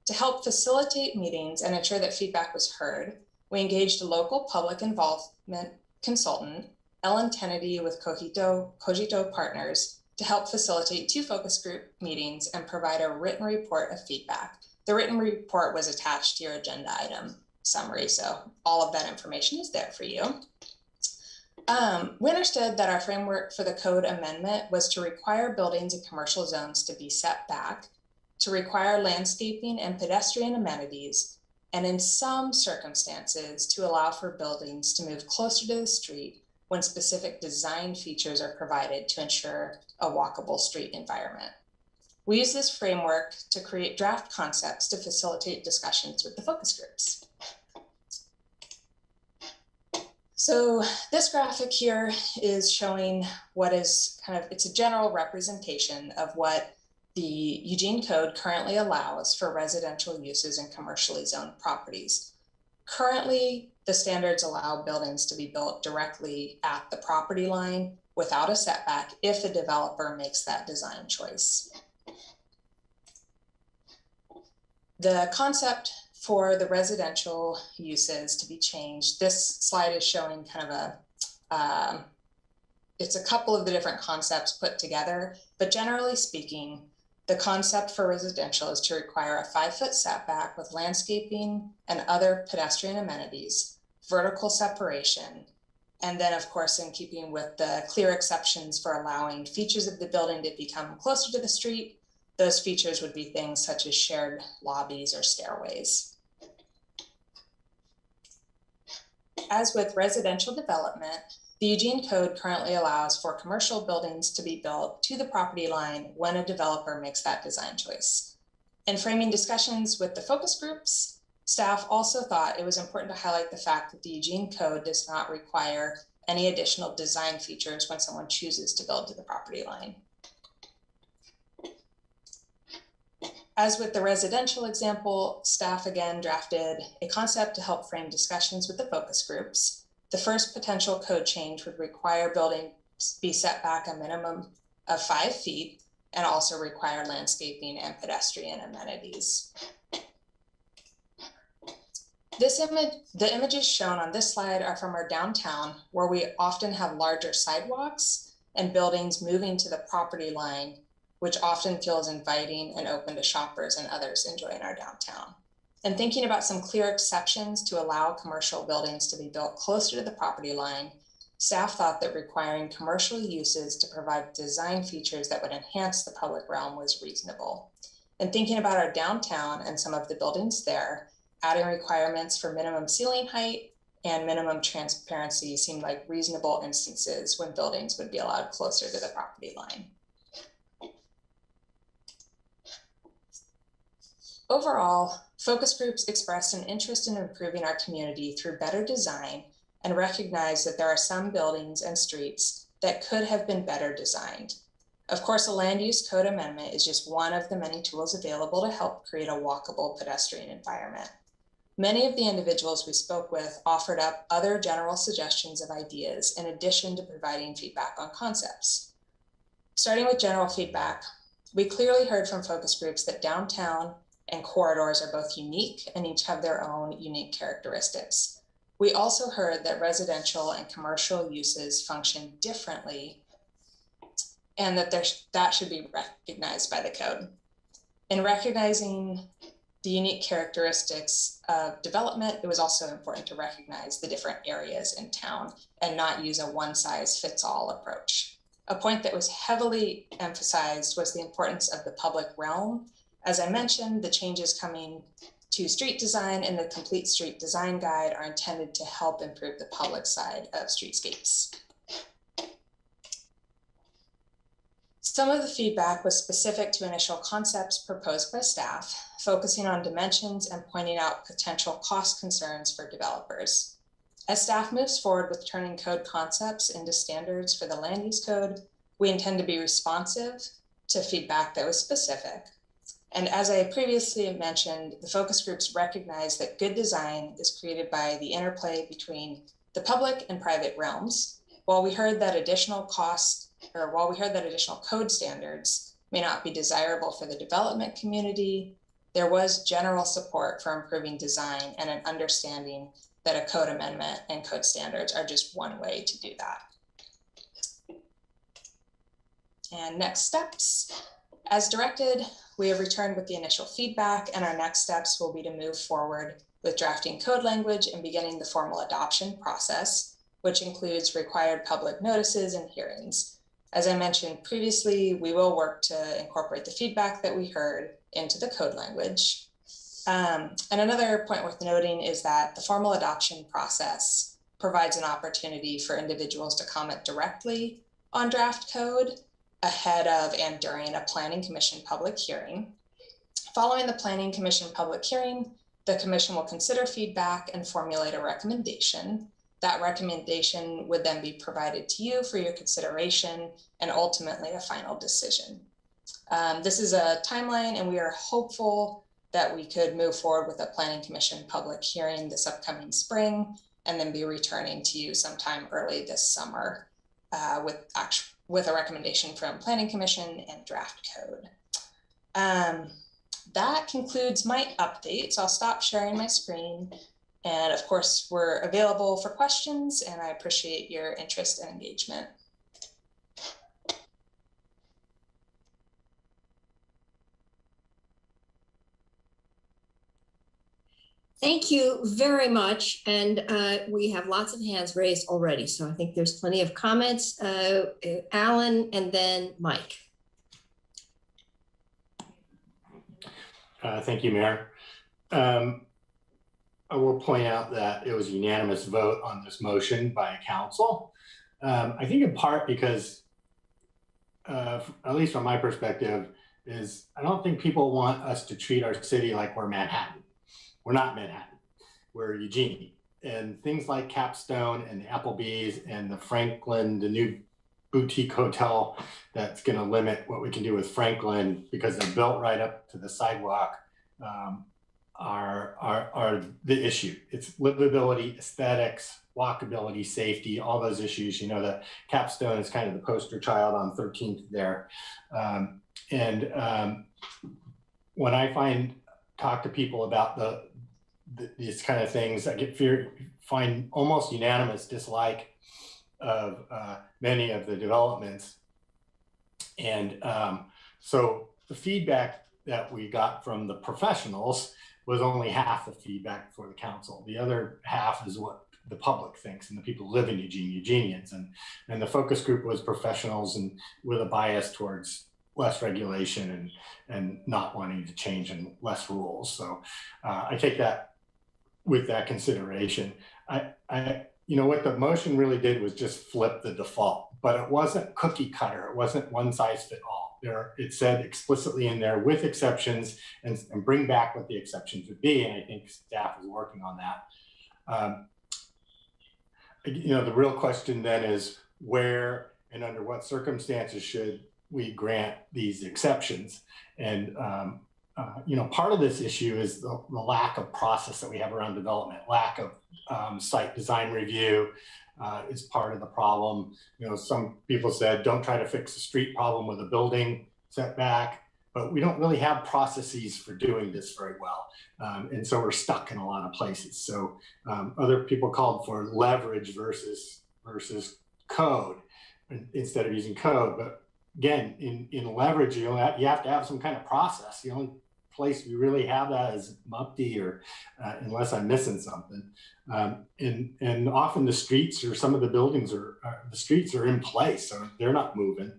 To help facilitate meetings and ensure that feedback was heard, we engaged a local public involvement consultant, Ellen Kennedy with Cogito Partners, to help facilitate 2 focus group meetings and provide a written report of feedback. The written report was attached to your agenda item summary, so all of that information is there for you. We understood that our framework for the code amendment was to require buildings and commercial zones to be set back, to require landscaping and pedestrian amenities, and in some circumstances to allow for buildings to move closer to the street when specific design features are provided to ensure a walkable street environment. We use this framework to create draft concepts to facilitate discussions with the focus groups. So this graphic here is showing what is it's a general representation of what the Eugene Code currently allows for residential uses in commercially zoned properties. Currently, the standards allow buildings to be built directly at the property line without a setback if a developer makes that design choice. The concept for the residential uses to be changed, this slide is showing it's a couple of the different concepts put together, but generally speaking, the concept for residential is to require a 5-foot setback with landscaping and other pedestrian amenities, vertical separation, and then of course in keeping with the clear exceptions for allowing features of the building to become closer to the street, those features would be things such as shared lobbies or stairways. As with residential development, the Eugene Code currently allows for commercial buildings to be built to the property line when a developer makes that design choice. In framing discussions with the focus groups, staff also thought it was important to highlight the fact that the Eugene Code does not require any additional design features when someone chooses to build to the property line. As with the residential example, staff again drafted a concept to help frame discussions with the focus groups. The first potential code change would require buildings be set back a minimum of 5 feet and also require landscaping and pedestrian amenities. The images shown on this slide are from our downtown, where we often have larger sidewalks and buildings moving to the property line, which often feels inviting and open to shoppers and others enjoying our downtown. And thinking about some clear exceptions to allow commercial buildings to be built closer to the property line, staff thought that requiring commercial uses to provide design features that would enhance the public realm was reasonable. and thinking about our downtown and some of the buildings there, adding requirements for minimum ceiling height and minimum transparency seemed like reasonable instances when buildings would be allowed closer to the property line. Overall, focus groups expressed an interest in improving our community through better design and recognized that there are some buildings and streets that could have been better designed. Of course, a land use code amendment is just one of the many tools available to help create a walkable pedestrian environment. Many of the individuals we spoke with offered up other general suggestions of ideas in addition to providing feedback on concepts. Starting with general feedback, we clearly heard from focus groups that downtown and corridors are both unique and each have their own unique characteristics. We also heard that residential and commercial uses function differently and that that should be recognized by the code. In recognizing the unique characteristics of development, it was also important to recognize the different areas in town and not use a one-size-fits-all approach. A point that was heavily emphasized was the importance of the public realm. As I mentioned, the changes coming to street design and the complete street design guide are intended to help improve the public side of streetscapes. Some of the feedback was specific to initial concepts proposed by staff, focusing on dimensions and pointing out potential cost concerns for developers. As staff moves forward with turning code concepts into standards for the land use code, we intend to be responsive to feedback that was specific. And as I previously mentioned, the focus groups recognize that good design is created by the interplay between the public and private realms. While we heard that additional code standards may not be desirable for the development community, there was general support for improving design and an understanding that a code amendment and code standards are just one way to do that. And next steps. As directed, we have returned with the initial feedback, and our next steps will be to move forward with drafting code language and beginning the formal adoption process, which includes required public notices and hearings. As I mentioned previously, we will work to incorporate the feedback that we heard into the code language. And another point worth noting is that the formal adoption process provides an opportunity for individuals to comment directly on draft code ahead of and during a Planning Commission public hearing. Following the Planning Commission public hearing, the Commission will consider feedback and formulate a recommendation. That recommendation would then be provided to you for your consideration and ultimately a final decision. This is a timeline, and we are hopeful that we could move forward with a Planning Commission public hearing this upcoming spring and then be returning to you sometime early this summer with a recommendation from Planning Commission and draft code. That concludes my update. So I'll stop sharing my screen. And of course, we're available for questions, and I appreciate your interest and engagement. Thank you very much. And we have lots of hands raised already. So I think there's plenty of comments. Alan and then Mike. Thank you, Mayor. I will point out that it was a unanimous vote on this motion by council. I think in part because, at least from my perspective, is I don't think people want us to treat our city like we're Manhattan. We're not Manhattan, we're Eugene. And things like Capstone and the Applebee's and the Franklin, the new boutique hotel that's gonna limit what we can do with Franklin because they're built right up to the sidewalk, are the issue. It's livability, aesthetics, walkability, safety, all those issues. You know, the Capstone is kind of the poster child on 13th there. When I talk to people about these kind of things, I find almost unanimous dislike of many of the developments. And so the feedback that we got from the professionals was only half the feedback for the council. The other half is what the public thinks and the people who live in Eugene, Eugenians. And the focus group was professionals and with a bias towards less regulation and not wanting to change and less rules. So I take that with that consideration. You know, what the motion really did was just flip the default, but it wasn't cookie cutter. It wasn't one size fit all. It said explicitly in there with exceptions and bring back what the exceptions would be. And I think staff is working on that. You know, the real question then is where and under what circumstances should we grant these exceptions? And you know, part of this issue is the lack of process that we have around development, lack of site design review is part of the problem. You know, some people said, don't try to fix a street problem with a building setback, but we don't really have processes for doing this very well. And so we're stuck in a lot of places. So other people called for leverage versus code instead of using code. But again, in leverage, you have to have some kind of process. The only place we really have that is MUPD, or unless I'm missing something. And often the streets or some of the buildings the streets are in place, so they're not moving.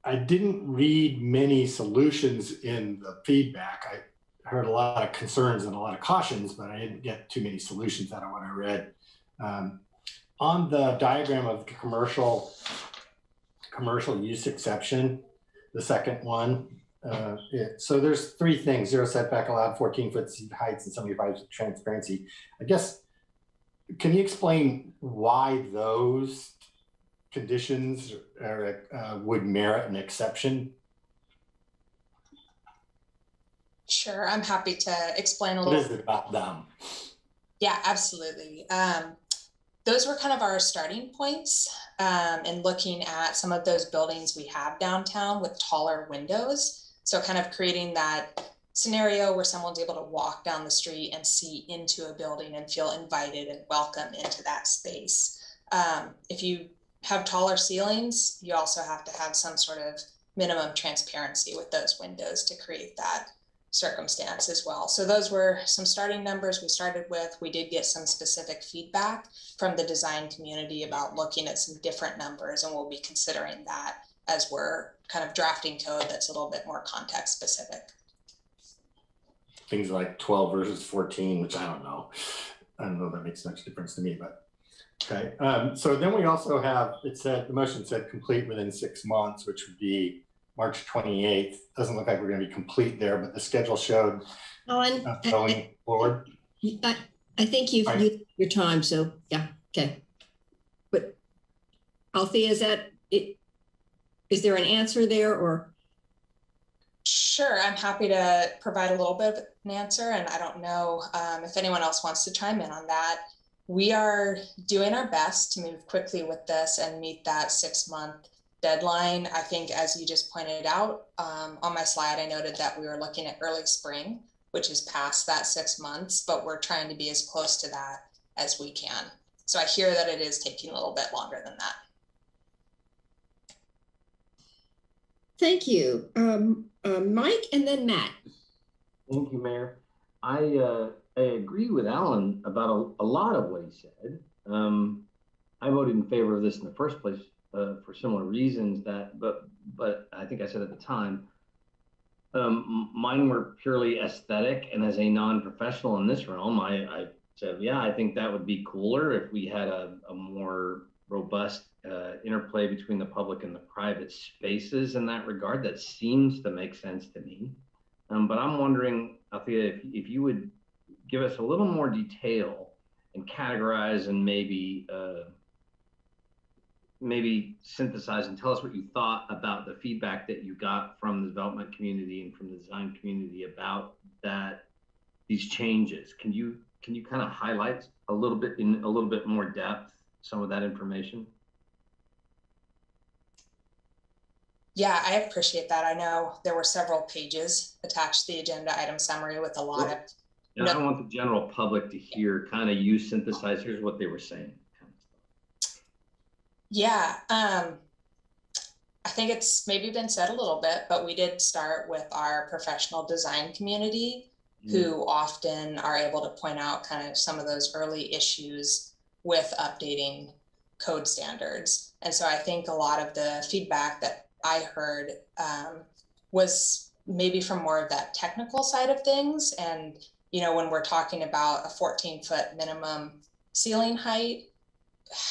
I didn't read many solutions in the feedback. I heard a lot of concerns and a lot of cautions, but I didn't get too many solutions out of what I read. On the diagram of the commercial use exception, the second one, so there's three things: 0 setback allowed, 14-foot seat heights, and 75 transparency. I guess, can you explain why those conditions would merit an exception? Sure, I'm happy to explain a little. What is it about them? Yeah, absolutely. Those were kind of our starting points in looking at some of those buildings we have downtown with taller windows. So kind of creating that scenario where someone's able to walk down the street and see into a building and feel invited and welcome into that space. If you have taller ceilings, you also have to have some sort of minimum transparency with those windows to create that circumstance as well. So those were some starting numbers we started with. We did get some specific feedback from the design community about looking at some different numbers, and we'll be considering that as we're kind of drafting code that's a little bit more context specific. Things like 12 versus 14, which I don't know if that makes much difference to me, but okay. So then we also have, the motion said complete within 6 months, which would be March 28th. Doesn't look like we're going to be complete there, but the schedule showed Ellen, going forward. I think you've used your time, so yeah, okay. But Althea, is that it? Is there an answer there, or? Sure, I'm happy to provide a little bit of an answer, and I don't know if anyone else wants to chime in on that. We are doing our best to move quickly with this and meet that 6-month deadline. I think, as you just pointed out, on my slide, I noted that we were looking at early spring, which is past that 6 months, but we're trying to be as close to that as we can. So I hear that it is taking a little bit longer than that. Thank you. Mike and then Matt. Thank you, Mayor. I agree with Alan about a lot of what he said. I voted in favor of this in the first place for similar reasons but I think I said at the time, mine were purely aesthetic, and as a non-professional in this realm, I said, yeah, I think that would be cooler if we had a more robust interplay between the public and the private spaces in that regard. That seems to make sense to me. But I'm wondering, Althea, if you would give us a little more detail and categorize and maybe synthesize and tell us what you thought about the feedback that you got from the development community and from the design community about these changes. Can you kind of highlight a little bit more depth some of that information? Yeah, I appreciate that. I know there were several pages attached to the agenda item summary with a lot of. And I want the general public to hear kind of you synthesize, here's what they were saying. Yeah, I think it's maybe been said a little bit, but we did start with our professional design community, who often are able to point out kind of some of those early issues with updating code standards. And so I think a lot of the feedback that I heard was maybe from more of that technical side of things. And, you know, when we're talking about a 14-foot minimum ceiling height,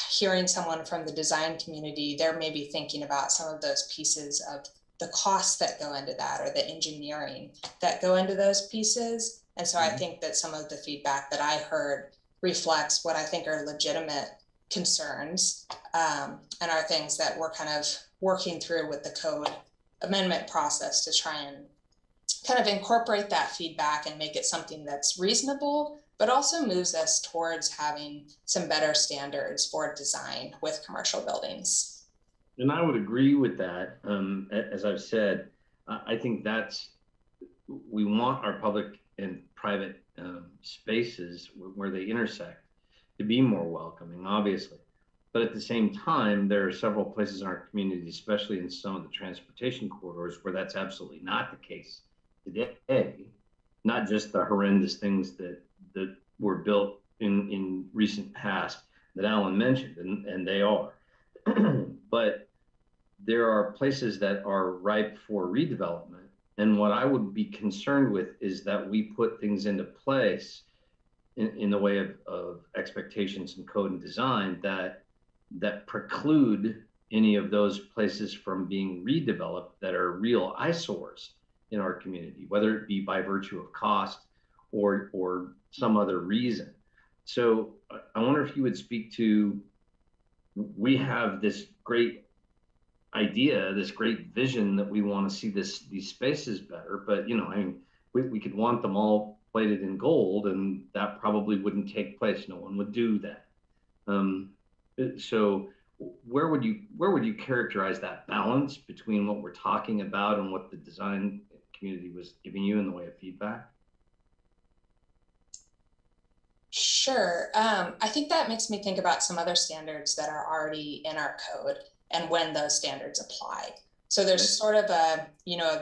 hearing someone from the design community, they're maybe thinking about some of those pieces of the costs that go into that, or the engineering that go into those pieces. And so I think that some of the feedback that I heard reflects what I think are legitimate concerns, and are things that we're kind of working through with the code amendment process to try and kind of incorporate that feedback and make it something that's reasonable, but also moves us towards having some better standards for design with commercial buildings. And I would agree with that. As I've said, I think we want our public and private spaces where they intersect to be more welcoming, obviously. But at the same time, there are several places in our community, especially in some of the transportation corridors, where that's absolutely not the case today. Not just the horrendous things that were built in recent past that Alan mentioned, and they are. But there are places that are ripe for redevelopment. And what I would be concerned with is that we put things into place in the way of expectations and code and design that preclude any of those places from being redeveloped that are real eyesores in our community, whether it be by virtue of cost or some other reason. So I wonder if you would speak to, we have this great idea, this great vision that we want to see these spaces better, but you know, I mean, we could want them all plated in gold, and that probably wouldn't take place. No one would do that. So where would you characterize that balance between what we're talking about and what the design community was giving you in the way of feedback? Sure. I think that makes me think about some other standards that are already in our code and when those standards apply. So there's sort of a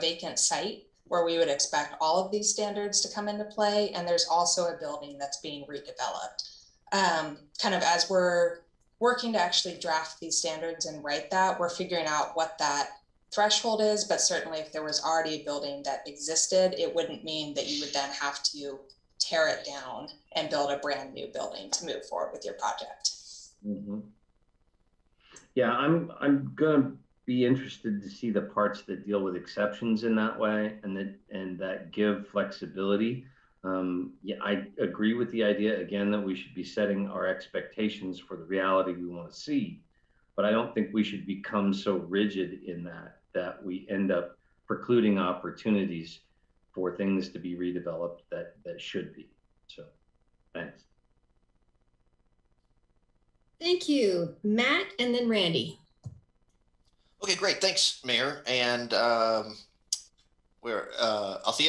vacant site where we would expect all of these standards to come into play. And there's also a building that's being redeveloped. Kind of as we're working to actually draft these standards and write that, we're figuring out what that threshold is, but certainly if there was already a building that existed, it wouldn't mean that you would then have to tear it down and build a brand new building to move forward with your project. Mm-hmm. Yeah, I'm gonna be interested to see the parts that deal with exceptions in that way and that give flexibility. Yeah, I agree with the idea again that we should be setting our expectations for the reality we want to see, but I don't think we should become so rigid in that we end up precluding opportunities for things to be redeveloped that should be. So, thanks. Thank you, Matt, and then Randy. Okay, great. Thanks, Mayor. And Althea,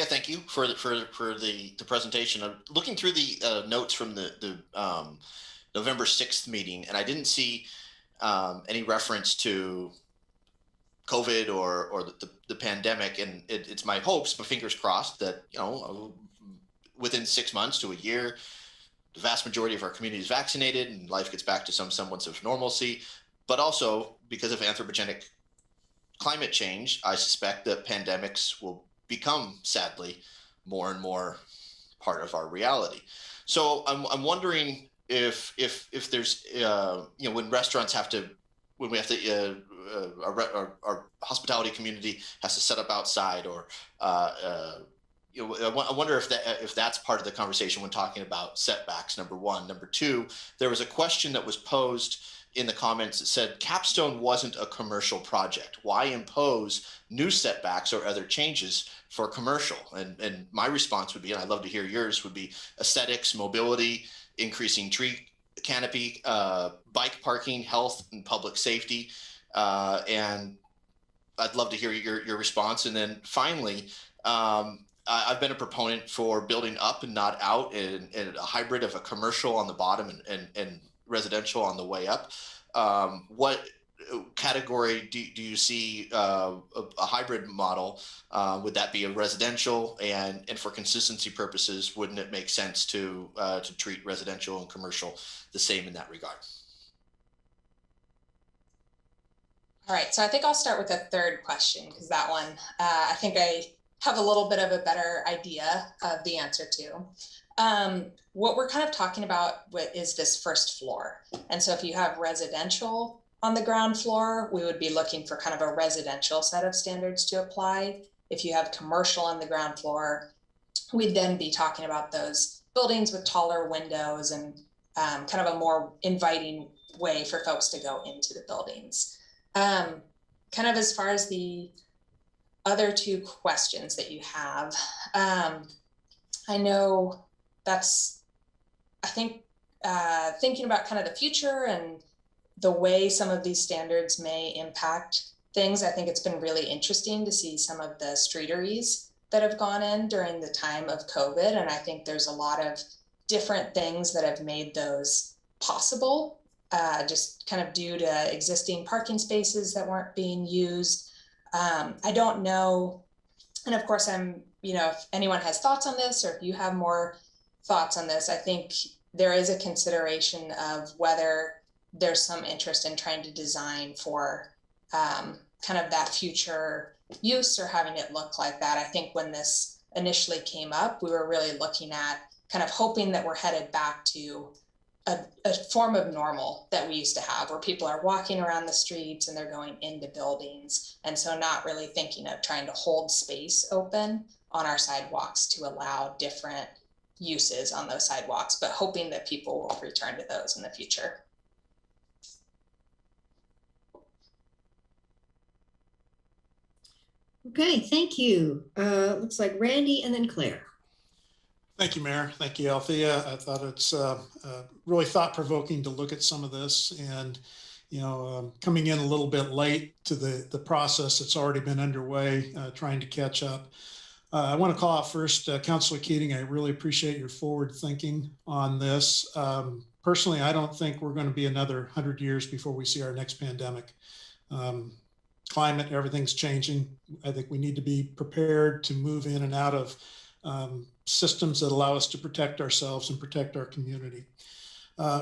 thank you for the presentation. I'm looking through the notes from the November 6th meeting, and I didn't see any reference to COVID or the pandemic. And it's my hopes, my fingers crossed, that within 6 months to a year, the vast majority of our community is vaccinated and life gets back to some semblance of normalcy. But also, because of anthropogenic climate change, I suspect that pandemics will become, sadly, more and more part of our reality. So I'm wondering if there's when restaurants have to, when we have to our hospitality community has to set up outside, or I wonder if that's part of the conversation when talking about setbacks, number one. Number two, there was a question that was posed in the comments that said Capstone wasn't a commercial project. Why impose new setbacks or other changes for commercial? And my response would be, and I'd love to hear yours, would be aesthetics, mobility, increasing tree canopy, bike parking, health and public safety. And I'd love to hear your response. And then finally, I've been a proponent for building up and not out, and a hybrid of a commercial on the bottom and residential on the way up. What category do you see a hybrid model? Would that be a residential? And for consistency purposes, wouldn't it make sense to treat residential and commercial the same in that regard? All right, so I think I'll start with the third question because that one, I think I have a little bit of a better idea of the answer to. What we're kind of talking about is this first floor. And so if you have residential on the ground floor, we would be looking for kind of a residential set of standards to apply. If you have commercial on the ground floor, we'd then be talking about those buildings with taller windows and kind of a more inviting way for folks to go into the buildings. Kind of as far as the other two questions that you have, I know that's, I think, thinking about kind of the future and the way some of these standards may impact things. I think it's been really interesting to see some of the streeteries that have gone in during the time of COVID. And I think there's a lot of different things that have made those possible, just kind of due to existing parking spaces that weren't being used. I don't know. And of course, if anyone has thoughts on this, or if you have more thoughts on this, I think there is a consideration of whether there's some interest in trying to design for kind of that future use or having it look like that. I think when this initially came up, we were really looking at kind of hoping that we're headed back to a form of normal that we used to have, where people are walking around the streets and they're going into buildings. And so not really thinking of trying to hold space open on our sidewalks to allow different uses on those sidewalks, but hoping that people will return to those in the future. Okay, thank you. Looks like Randy and then Claire. Thank you, Mayor. Thank you, Althea. I thought it's really thought-provoking to look at some of this, and coming in a little bit late to the process that's already been underway, trying to catch up. I want to call out first, Councilor Keating. I really appreciate your forward thinking on this. Personally, I don't think we're going to be another 100 years before we see our next pandemic. Climate, everything's changing. I think we need to be prepared to move in and out of systems that allow us to protect ourselves and protect our community.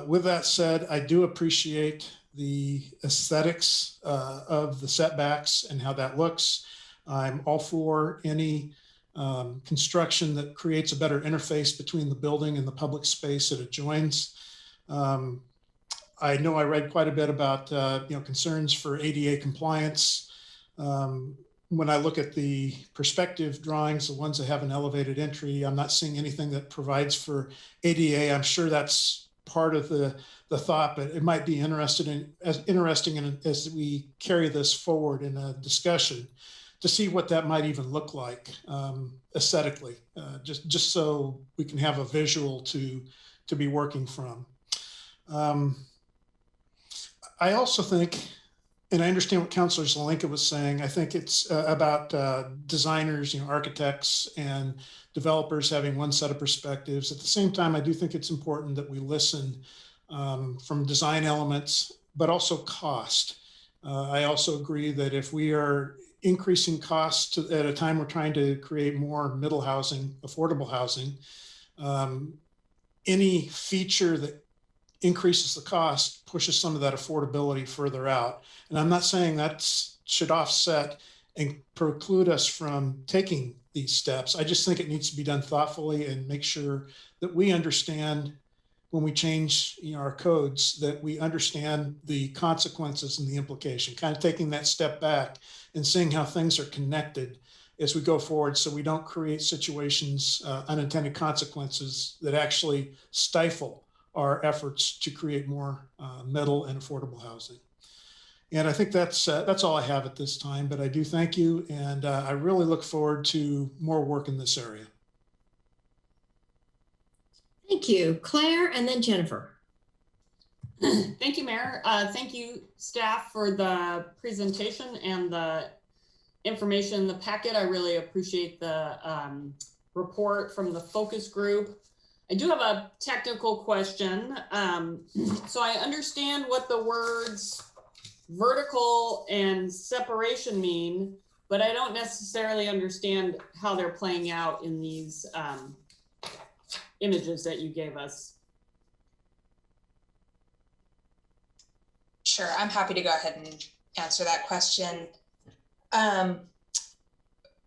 With that said, I do appreciate the aesthetics of the setbacks and how that looks. I'm all for any construction that creates a better interface between the building and the public space it adjoins. I know I read quite a bit about concerns for ADA compliance. When I look at the perspective drawings, the ones that have an elevated entry, I'm not seeing anything that provides for ADA. I'm sure that's part of the thought, but it might be interesting as we carry this forward in a discussion to see what that might even look like aesthetically, just so we can have a visual to be working from. I also think, and I understand what Councilor Zelenka was saying, I think it's about designers, architects and developers having one set of perspectives. At the same time, I do think it's important that we listen from design elements, but also cost. I also agree that if we are increasing costs at a time we're trying to create more middle housing, affordable housing, any feature that increases the cost pushes some of that affordability further out. And I'm not saying that should offset and preclude us from taking these steps. I just think it needs to be done thoughtfully and make sure that we understand when we change our codes, that we understand the consequences and the implication, kind of taking that step back and seeing how things are connected as we go forward, so we don't create situations, unintended consequences that actually stifle our efforts to create more middle and affordable housing. And I think that's all I have at this time, but I do thank you. And I really look forward to more work in this area. Thank you, Claire, and then Jennifer. Thank you, Mayor. Thank you, staff, for the presentation and the information in the packet. I really appreciate the report from the focus group. I do have a technical question. So I understand what the words vertical and separation mean, but I don't necessarily understand how they're playing out in these images that you gave us. Sure, I'm happy to go ahead and answer that question.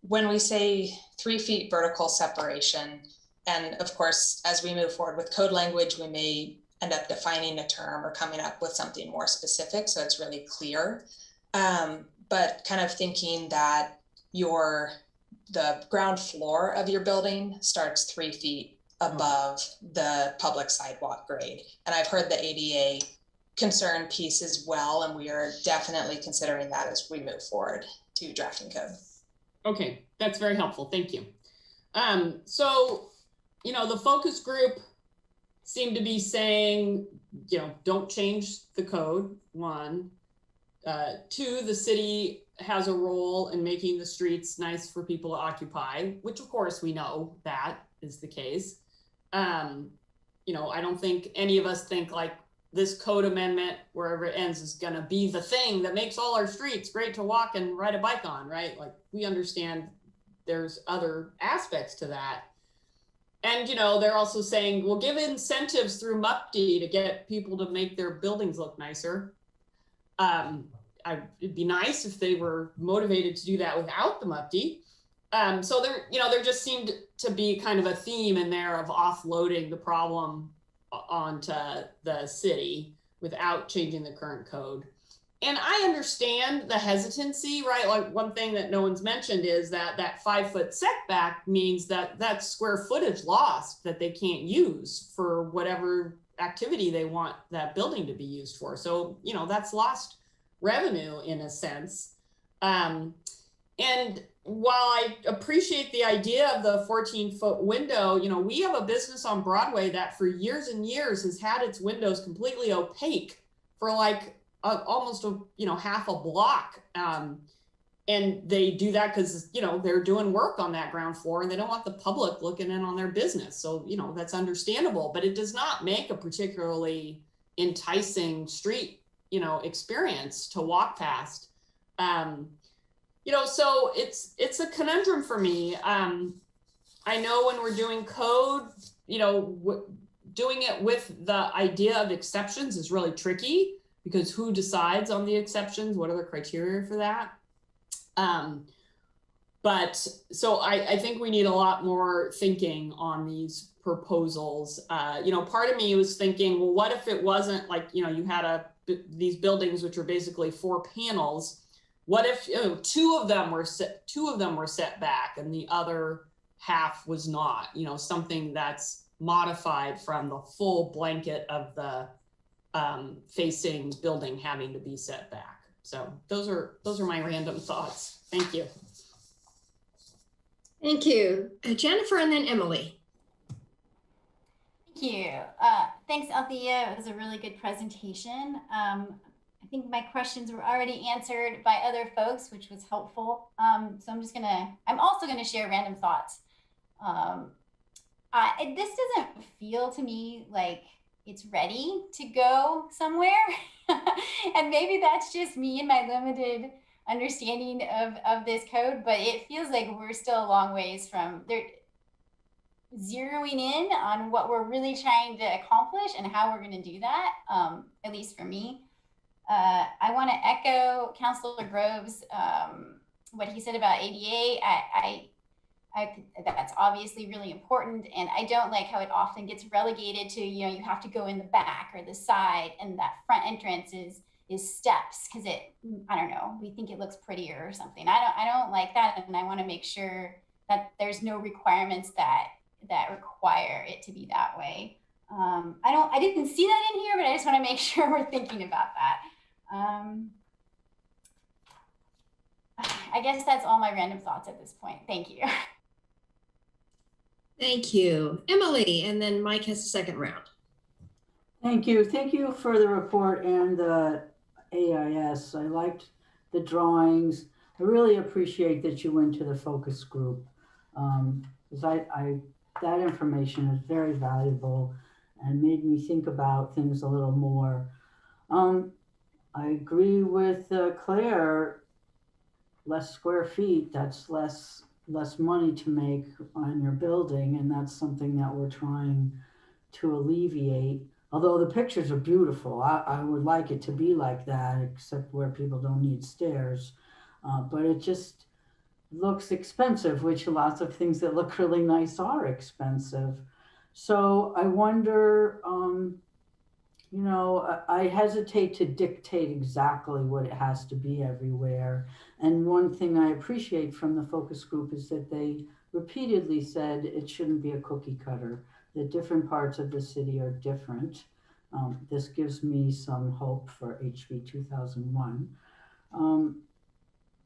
When we say 3 feet vertical separation, and of course, as we move forward with code language, we may end up defining a term or coming up with something more specific, so it's really clear. But kind of thinking that the ground floor of your building starts 3 feet above the public sidewalk grade. And I've heard the ADA concern piece as well, and we are definitely considering that as we move forward to drafting code. Okay, that's very helpful. Thank you. So, you know, the focus group seemed to be saying, you know, don't change the code, 1. 2, the city has a role in making the streets nice for people to occupy, which of course we know that is the case. You know, I don't think any of us think like this code amendment, wherever it ends, is going to be the thing that makes all our streets great to walk and ride a bike on, right? Like, we understand there's other aspects to that. And, you know, they're also saying, we'll give incentives through MUPD to get people to make their buildings look nicer. It'd be nice if they were motivated to do that without the MUPD. So there just seemed to be kind of a theme in there of offloading the problem onto the city without changing the current code. And I understand the hesitancy, right? Like, one thing that no one's mentioned is that 5 foot setback means that that's square footage lost that they can't use for whatever activity they want that building to be used for. So, you know, that's lost revenue in a sense. And while I appreciate the idea of the 14-foot window, you know, we have a business on Broadway that for years and years has had its windows completely opaque for like almost half a block. And they do that because, you know, they're doing work on that ground floor and they don't want the public looking in on their business. So, you know, that's understandable, but it does not make a particularly enticing street, you know, experience to walk past. You know, so it's a conundrum for me. I know when we're doing code, you know, doing it with the idea of exceptions is really tricky, because who decides on the exceptions? What are the criteria for that? But so I think we need a lot more thinking on these proposals. You know, part of me was thinking, well, what if it wasn't like, you know, you had these buildings which are basically 4 panels. What if, you know, two of them were set back and the other half was not? You know, something that's modified from the full blanket of the facing building having to be set back. So those are my random thoughts. Thank you. Thank you. Jennifer and then Emily. Thank you. Thanks, Althea. It was a really good presentation. I think my questions were already answered by other folks, which was helpful. So I'm also gonna share random thoughts. This doesn't feel to me like it's ready to go somewhere. And maybe that's just me and my limited understanding of this code, but it feels like we're still a long ways from zeroing in on what we're really trying to accomplish and how we're going to do that, at least for me. I want to echo Councilor Groves, what he said about ADA. That's obviously really important, and I don't like how it often gets relegated to, you know, you have to go in the back or the side, and that front entrance is steps because I don't know, we think it looks prettier or something. I don't like that, and I want to make sure that there's no requirements that require it to be that way. I didn't see that in here, but I just want to make sure we're thinking about that. I guess that's all my random thoughts at this point. Thank you. Thank you. Emily, and then Mike has the second round. Thank you. Thank you for the report and the AIS. I liked the drawings. I really appreciate that you went to the focus group, because that information is very valuable and made me think about things a little more. I agree with Claire, less square feet, that's less money to make on your building, and that's something that we're trying to alleviate. Although the pictures are beautiful, I would like it to be like that, except where people don't need stairs. But it just looks expensive, which lots of things that look really nice are expensive. So I wonder, you know, I hesitate to dictate exactly what it has to be everywhere. And one thing I appreciate from the focus group is that they repeatedly said it shouldn't be a cookie cutter, that different parts of the city are different. This gives me some hope for HB 2001.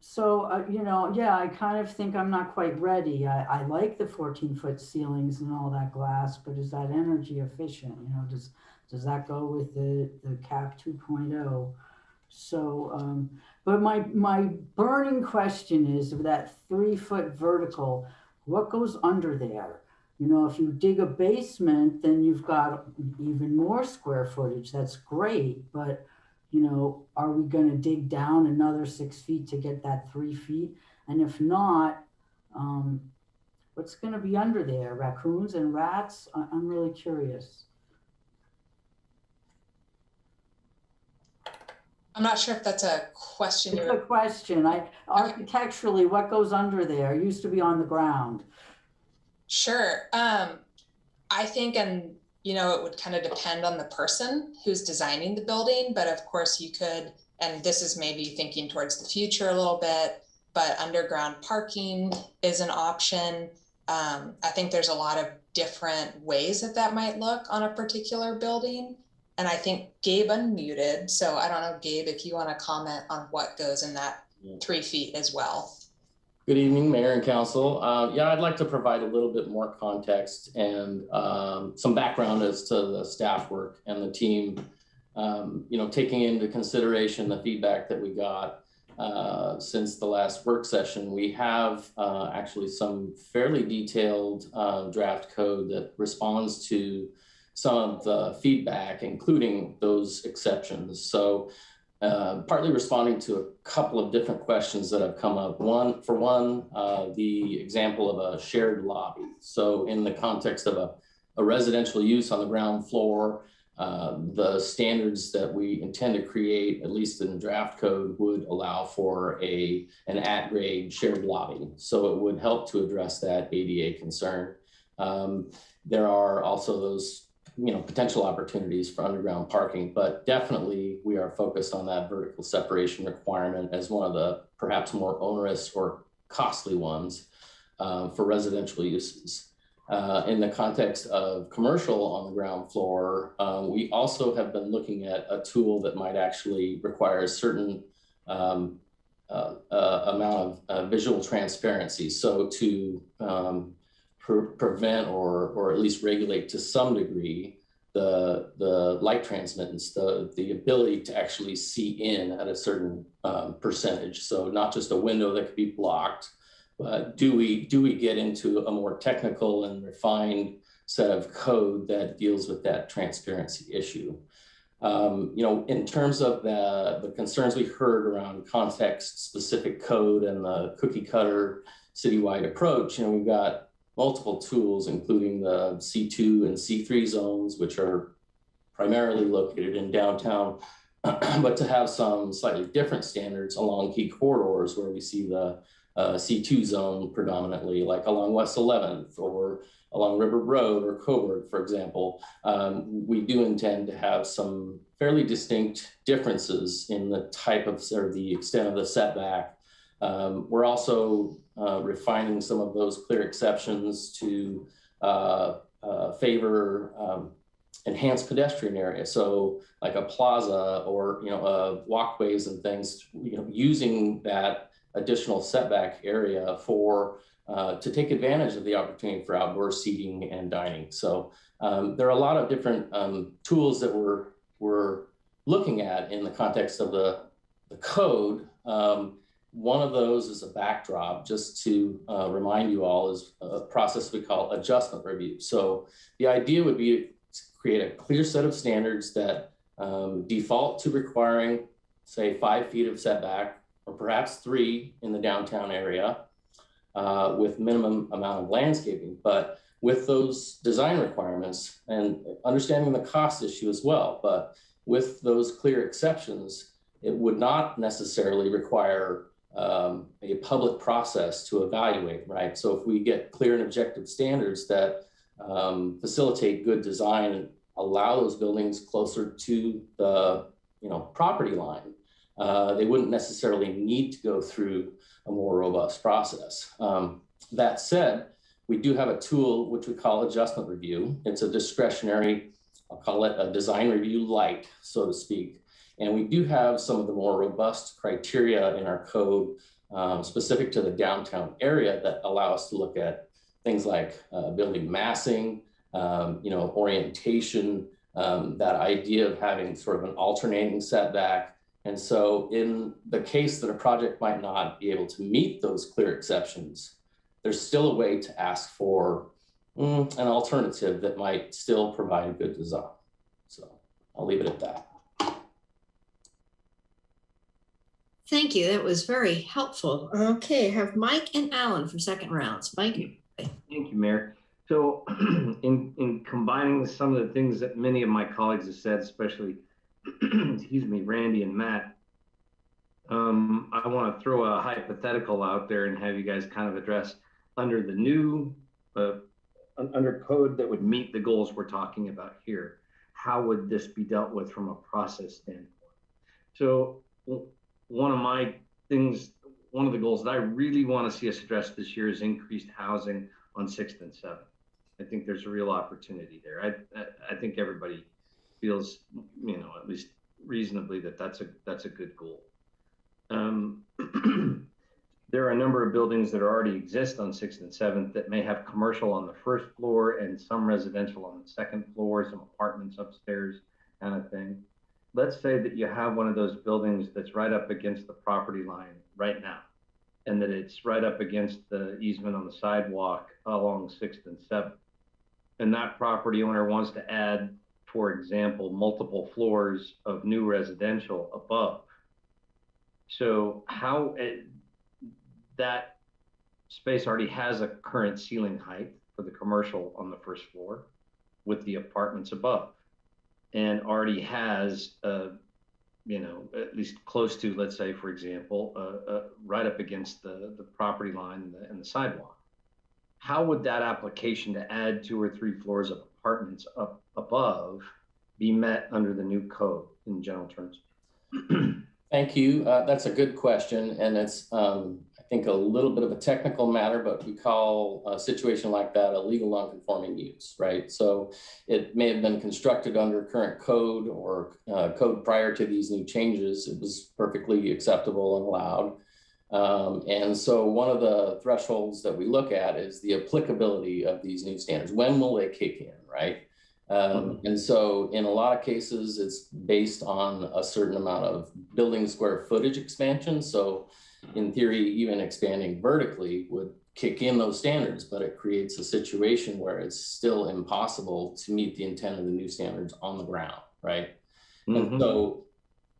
So, you know, yeah, I kind of think I'm not quite ready. I like the 14-foot ceilings and all that glass, but is that energy efficient? You know, does that go with the CAP 2.0? So, but my burning question is that 3-foot vertical, what goes under there? You know, if you dig a basement, then you've got even more square footage. That's great, but you know, are we going to dig down another 6 feet to get that 3 feet? And if not, what's going to be under there? Raccoons and rats? I'm really curious. I'm not sure if that's a question. It's a question. Architecturally, what goes under there? It used to be on the ground. Sure. I think, and you know, it would kind of depend on the person who's designing the building, but of course you could, and this is maybe thinking towards the future a little bit, but underground parking is an option. I think there's a lot of different ways that might look on a particular building. And I think Gabe unmuted. So I don't know, Gabe, if you want to comment on what goes in that 3 feet as well. Good evening, Mayor and Council. Yeah, I'd like to provide a little bit more context and some background as to the staff work and the team, you know, taking into consideration the feedback that we got since the last work session. We have actually some fairly detailed draft code that responds to some of the feedback, including those exceptions. So partly responding to a couple of different questions that have come up. For one, the example of a shared lobby. So in the context of a residential use on the ground floor, the standards that we intend to create, at least in the draft code, would allow for an at-grade shared lobby. So it would help to address that ADA concern. There are also those potential opportunities for underground parking, but definitely we are focused on that vertical separation requirement as one of the perhaps more onerous or costly ones for residential uses. In the context of commercial on the ground floor, we also have been looking at a tool that might actually require a certain amount of visual transparency. So to prevent or at least regulate to some degree the light transmittance, the ability to actually see in at a certain percentage. So not just a window that could be blocked, but do we get into a more technical and refined set of code that deals with that transparency issue? In terms of the concerns we heard around context-specific code and the cookie cutter citywide approach, we've got multiple tools, including the C2 and C3 zones, which are primarily located in downtown, but to have some slightly different standards along key corridors where we see the C2 zone predominantly, like along West 11th or along River Road or Coburg, for example. We do intend to have some fairly distinct differences in the type of, or the extent of the setback. We're also refining some of those clear exceptions to favor enhanced pedestrian area. So like a plaza or, walkways and things, using that additional setback area for to take advantage of the opportunity for outdoor seating and dining. So there are a lot of different tools that we're looking at in the context of the code. One of those is a backdrop, just to remind you all, is a process we call adjustment review. So the idea would be to create a clear set of standards that default to requiring, say, 5 feet of setback, or perhaps 3 in the downtown area, with minimum amount of landscaping. But with those design requirements and understanding the cost issue as well. But with those clear exceptions, it would not necessarily require a public process to evaluate, right? So if we get clear and objective standards that facilitate good design and allow those buildings closer to the property line, they wouldn't necessarily need to go through a more robust process. That said, we do have a tool which we call adjustment review. It's a discretionary, I'll call it a design review light, so to speak. And we do have some of the more robust criteria in our code specific to the downtown area that allow us to look at things like building massing, orientation, that idea of having sort of an alternating setback. And so in the case that a project might not be able to meet those clear exceptions, there's still a way to ask for an alternative that might still provide a good design. So I'll leave it at that. Thank you. That was very helpful. Okay, I have Mike and Alan for second rounds. Mike. Thank you, Mayor. So in combining some of the things that many of my colleagues have said, especially, excuse me, Randy and Matt, I want to throw a hypothetical out there and have you guys kind of address under the new, under code that would meet the goals we're talking about here, how would this be dealt with from a process standpoint? So one of the goals that I really want to see us address this year is increased housing on 6th and 7th. I think there's a real opportunity there. I think everybody feels, at least reasonably that that's a good goal. There are a number of buildings that already exist on 6th and 7th that may have commercial on the first floor and some residential on the second floor, some apartments upstairs kind of thing. Let's say that you have one of those buildings that's right up against the property line right now, and that it's right up against the easement on the sidewalk along 6th and 7th. And that property owner wants to add, for example, multiple floors of new residential above. So how that space already has a current ceiling height for the commercial on the first floor with the apartments above, and already has, at least close to, let's say, for example, right up against the property line and the sidewalk. How would that application to add 2 or 3 floors of apartments up above be met under the new code in general terms? Thank you. That's a good question. And it's, I think, a little bit of a technical matter, but we call a situation like that a legal non-conforming use, right? So it may have been constructed under current code or code prior to these new changes. It was perfectly acceptable and allowed. And so one of the thresholds that we look at is the applicability of these new standards. When will they kick in, right? And so in a lot of cases, it's based on a certain amount of building square footage expansion. So in theory, even expanding vertically would kick in those standards, but it creates a situation where it's still impossible to meet the intent of the new standards on the ground, right? And so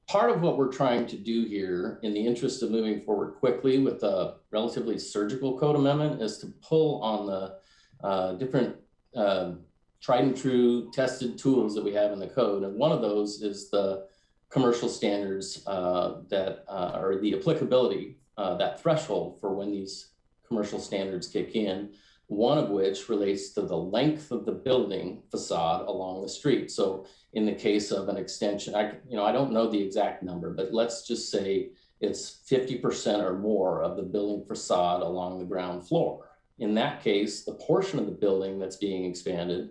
part of what we're trying to do here, in the interest of moving forward quickly with a relatively surgical code amendment, is to pull on the different tried and true tested tools that we have in the code. And one of those is the commercial standards that are the applicability, that threshold for when these commercial standards kick in, one of which relates to the length of the building facade along the street. So in the case of an extension, I don't know the exact number, but let's just say it's 50% or more of the building facade along the ground floor. In that case, the portion of the building that's being expanded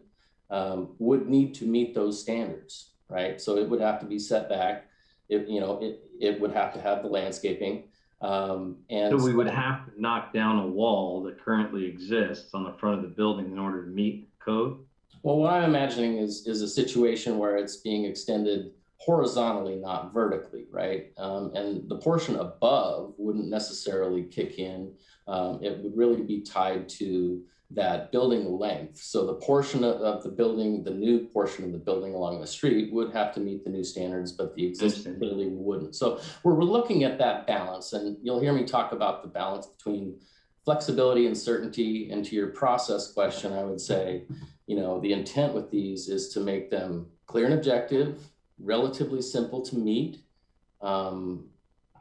would need to meet those standards, right? So it would have to be set back. It would have to have the landscaping. And so we would have to knock down a wall that currently exists on the front of the building in order to meet code? Well, what I'm imagining is a situation where it's being extended horizontally, not vertically, right? And the portion above wouldn't necessarily kick in. It would really be tied to that building length. So the portion of the building, the new portion of the building along the street would have to meet the new standards, but the existing building wouldn't. So we're looking at that balance, and you'll hear me talk about the balance between flexibility and certainty. And to your process question, I would say, the intent with these is to make them clear and objective, relatively simple to meet,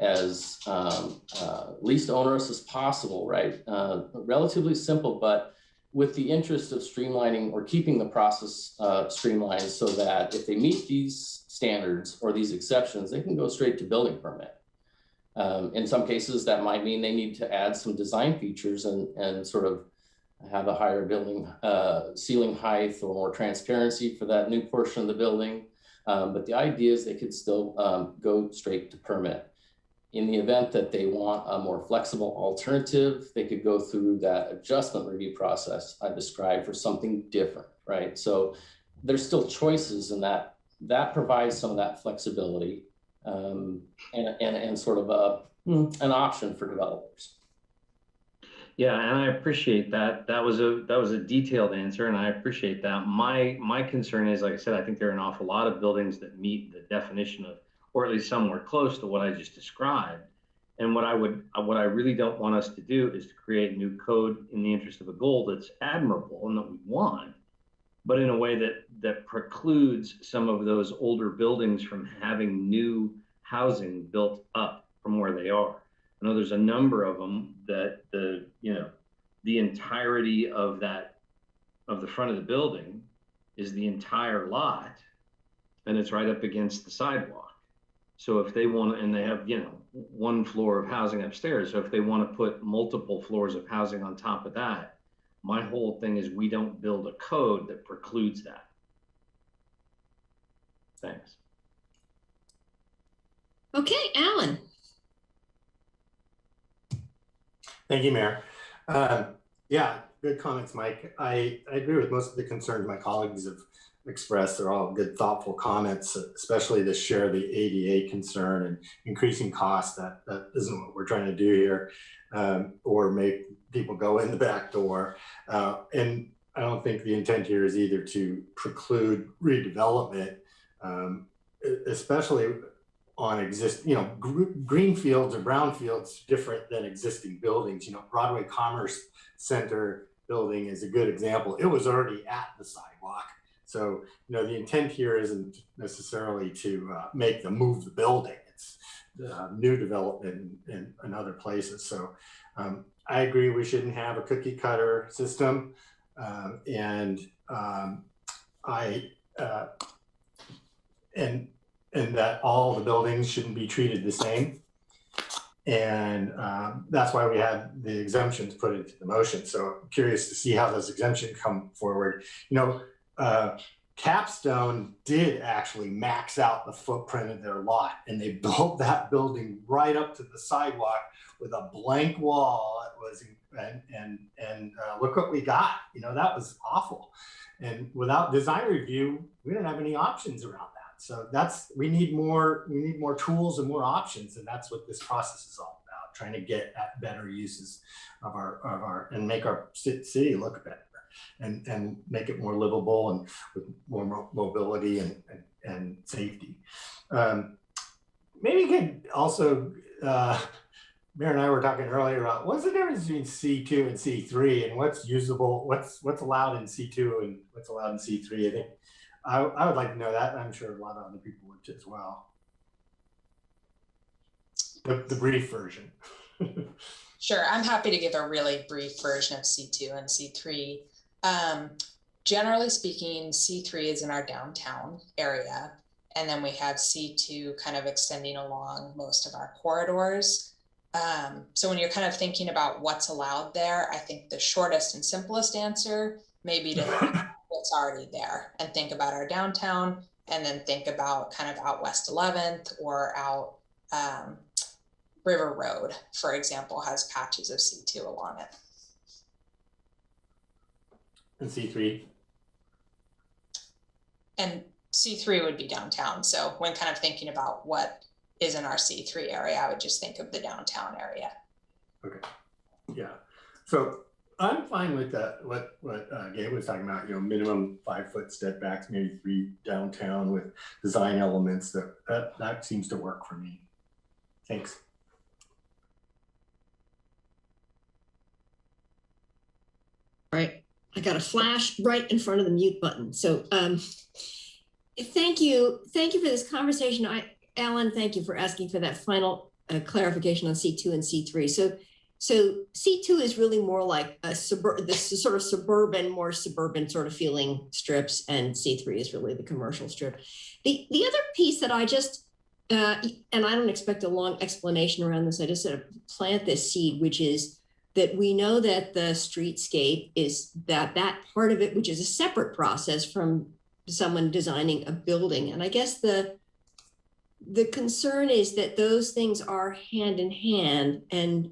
as least onerous as possible, right? Relatively simple, but with the interest of streamlining or keeping the process streamlined so that if they meet these standards or these exceptions, they can go straight to building permit. In some cases, that might mean they need to add some design features and sort of have a higher building ceiling height or more transparency for that new portion of the building. But the idea is they could still go straight to permit. In the event that they want a more flexible alternative, they could go through that adjustment review process I described for something different, right? So there's still choices, and that provides some of that flexibility and sort of an option for developers. Yeah, and I appreciate that. That was a detailed answer, and I appreciate that. My concern is, like I said, I think there are an awful lot of buildings that meet the definition of, or at least somewhere close to what I just described. And what I really don't want us to do is to create new code in the interest of a goal that's admirable and that we want, but in a way that precludes some of those older buildings from having new housing built up from where they are. I know there's a number of them that the entirety of the front of the building is the entire lot, and it's right up against the sidewalk. So if they want to, and they have, one floor of housing upstairs. So if they want to put multiple floors of housing on top of that, my whole thing is we don't build a code that precludes that. Thanks. Okay, Alan. Thank you, Mayor. Yeah, good comments, Mike. I agree with most of the concerns my colleagues have expressed. They're all good, thoughtful comments, especially to share the ADA concern and increasing costs. That isn't what we're trying to do here, or make people go in the back door. And I don't think the intent here is either to preclude redevelopment, especially on greenfields or brownfields, different than existing buildings. Broadway Commerce Center building is a good example. It was already at the sidewalk. So, the intent here isn't necessarily to move the building. It's new development in other places. So I agree we shouldn't have a cookie cutter system. And that all the buildings shouldn't be treated the same. And that's why we had the exemptions put into the motion. So I'm curious to see how those exemptions come forward. Capstone did actually max out the footprint of their lot, and they built that building right up to the sidewalk with a blank wall. It was, and look what we got. That was awful. And without design review, we don't have any options around that. So we need more tools and more options, and that's what this process is all about, trying to get at better uses of our and make our city look better and make it more livable and with more mobility and safety. Maybe you could also, Mayor and I were talking earlier about what's the difference between C2 and C3, and what's usable, what's allowed in C2 and what's allowed in C3. I think I would like to know that. I'm sure a lot of other people would as well. The brief version. Sure, I'm happy to give a really brief version of C2 and C3. Generally speaking, C3 is in our downtown area, and then we have C2 kind of extending along most of our corridors. So when you're kind of thinking about what's allowed there, I think the shortest and simplest answer may be to think what's already there and think about our downtown, and then think about kind of out West 11th or out River Road, for example, has patches of C2 along it. And C3? And C3 would be downtown. So when kind of thinking about what is in our C3 area, I would just think of the downtown area. Okay. Yeah. So I'm fine with that. What Gabe was talking about, minimum 5-foot step backs, maybe 3 downtown with design elements. That seems to work for me. Thanks. Right. I got a flash right in front of the mute button. So thank you. Thank you for this conversation. Alan, thank you for asking for that final clarification on C2 and C3. So C2 is really more like this sort of more suburban sort of feeling strips, and C3 is really the commercial strip. The other piece that I just, and I don't expect a long explanation around this, I just sort of plant this seed, which is that we know that the streetscape is that part of it, which is a separate process from someone designing a building. And I guess the concern is that those things are hand in hand, and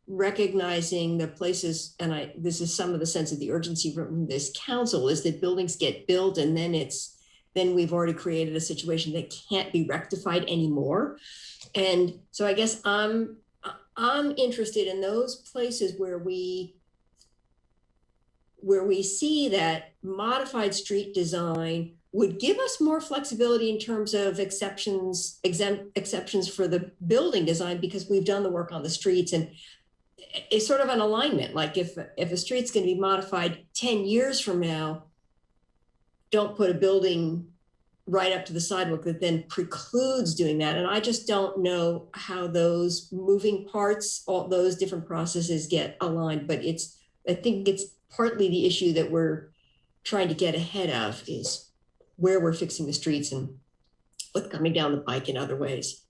recognizing the places, and this is some of the sense of the urgency from this council, is that buildings get built and then we've already created a situation that can't be rectified anymore. And so I guess I'm interested in those places where we see that modified street design would give us more flexibility in terms of exceptions for the building design, because we've done the work on the streets, and it's sort of an alignment. Like if a street's going to be modified 10 years from now, don't put a building right up to the sidewalk that then precludes doing that. And I just don't know how those moving parts, all those different processes get aligned. But I think it's partly the issue that we're trying to get ahead of, is where we're fixing the streets and what's coming down the pike in other ways.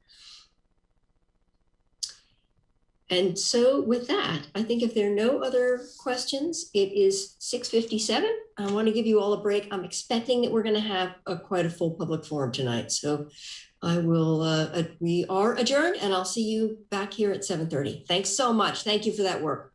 And so with that, I think if there are no other questions, it is 6:57. I want to give you all a break. I'm expecting that we're going to have quite a full public forum tonight. So we are adjourned, and I'll see you back here at 7:30. Thanks so much. Thank you for that work.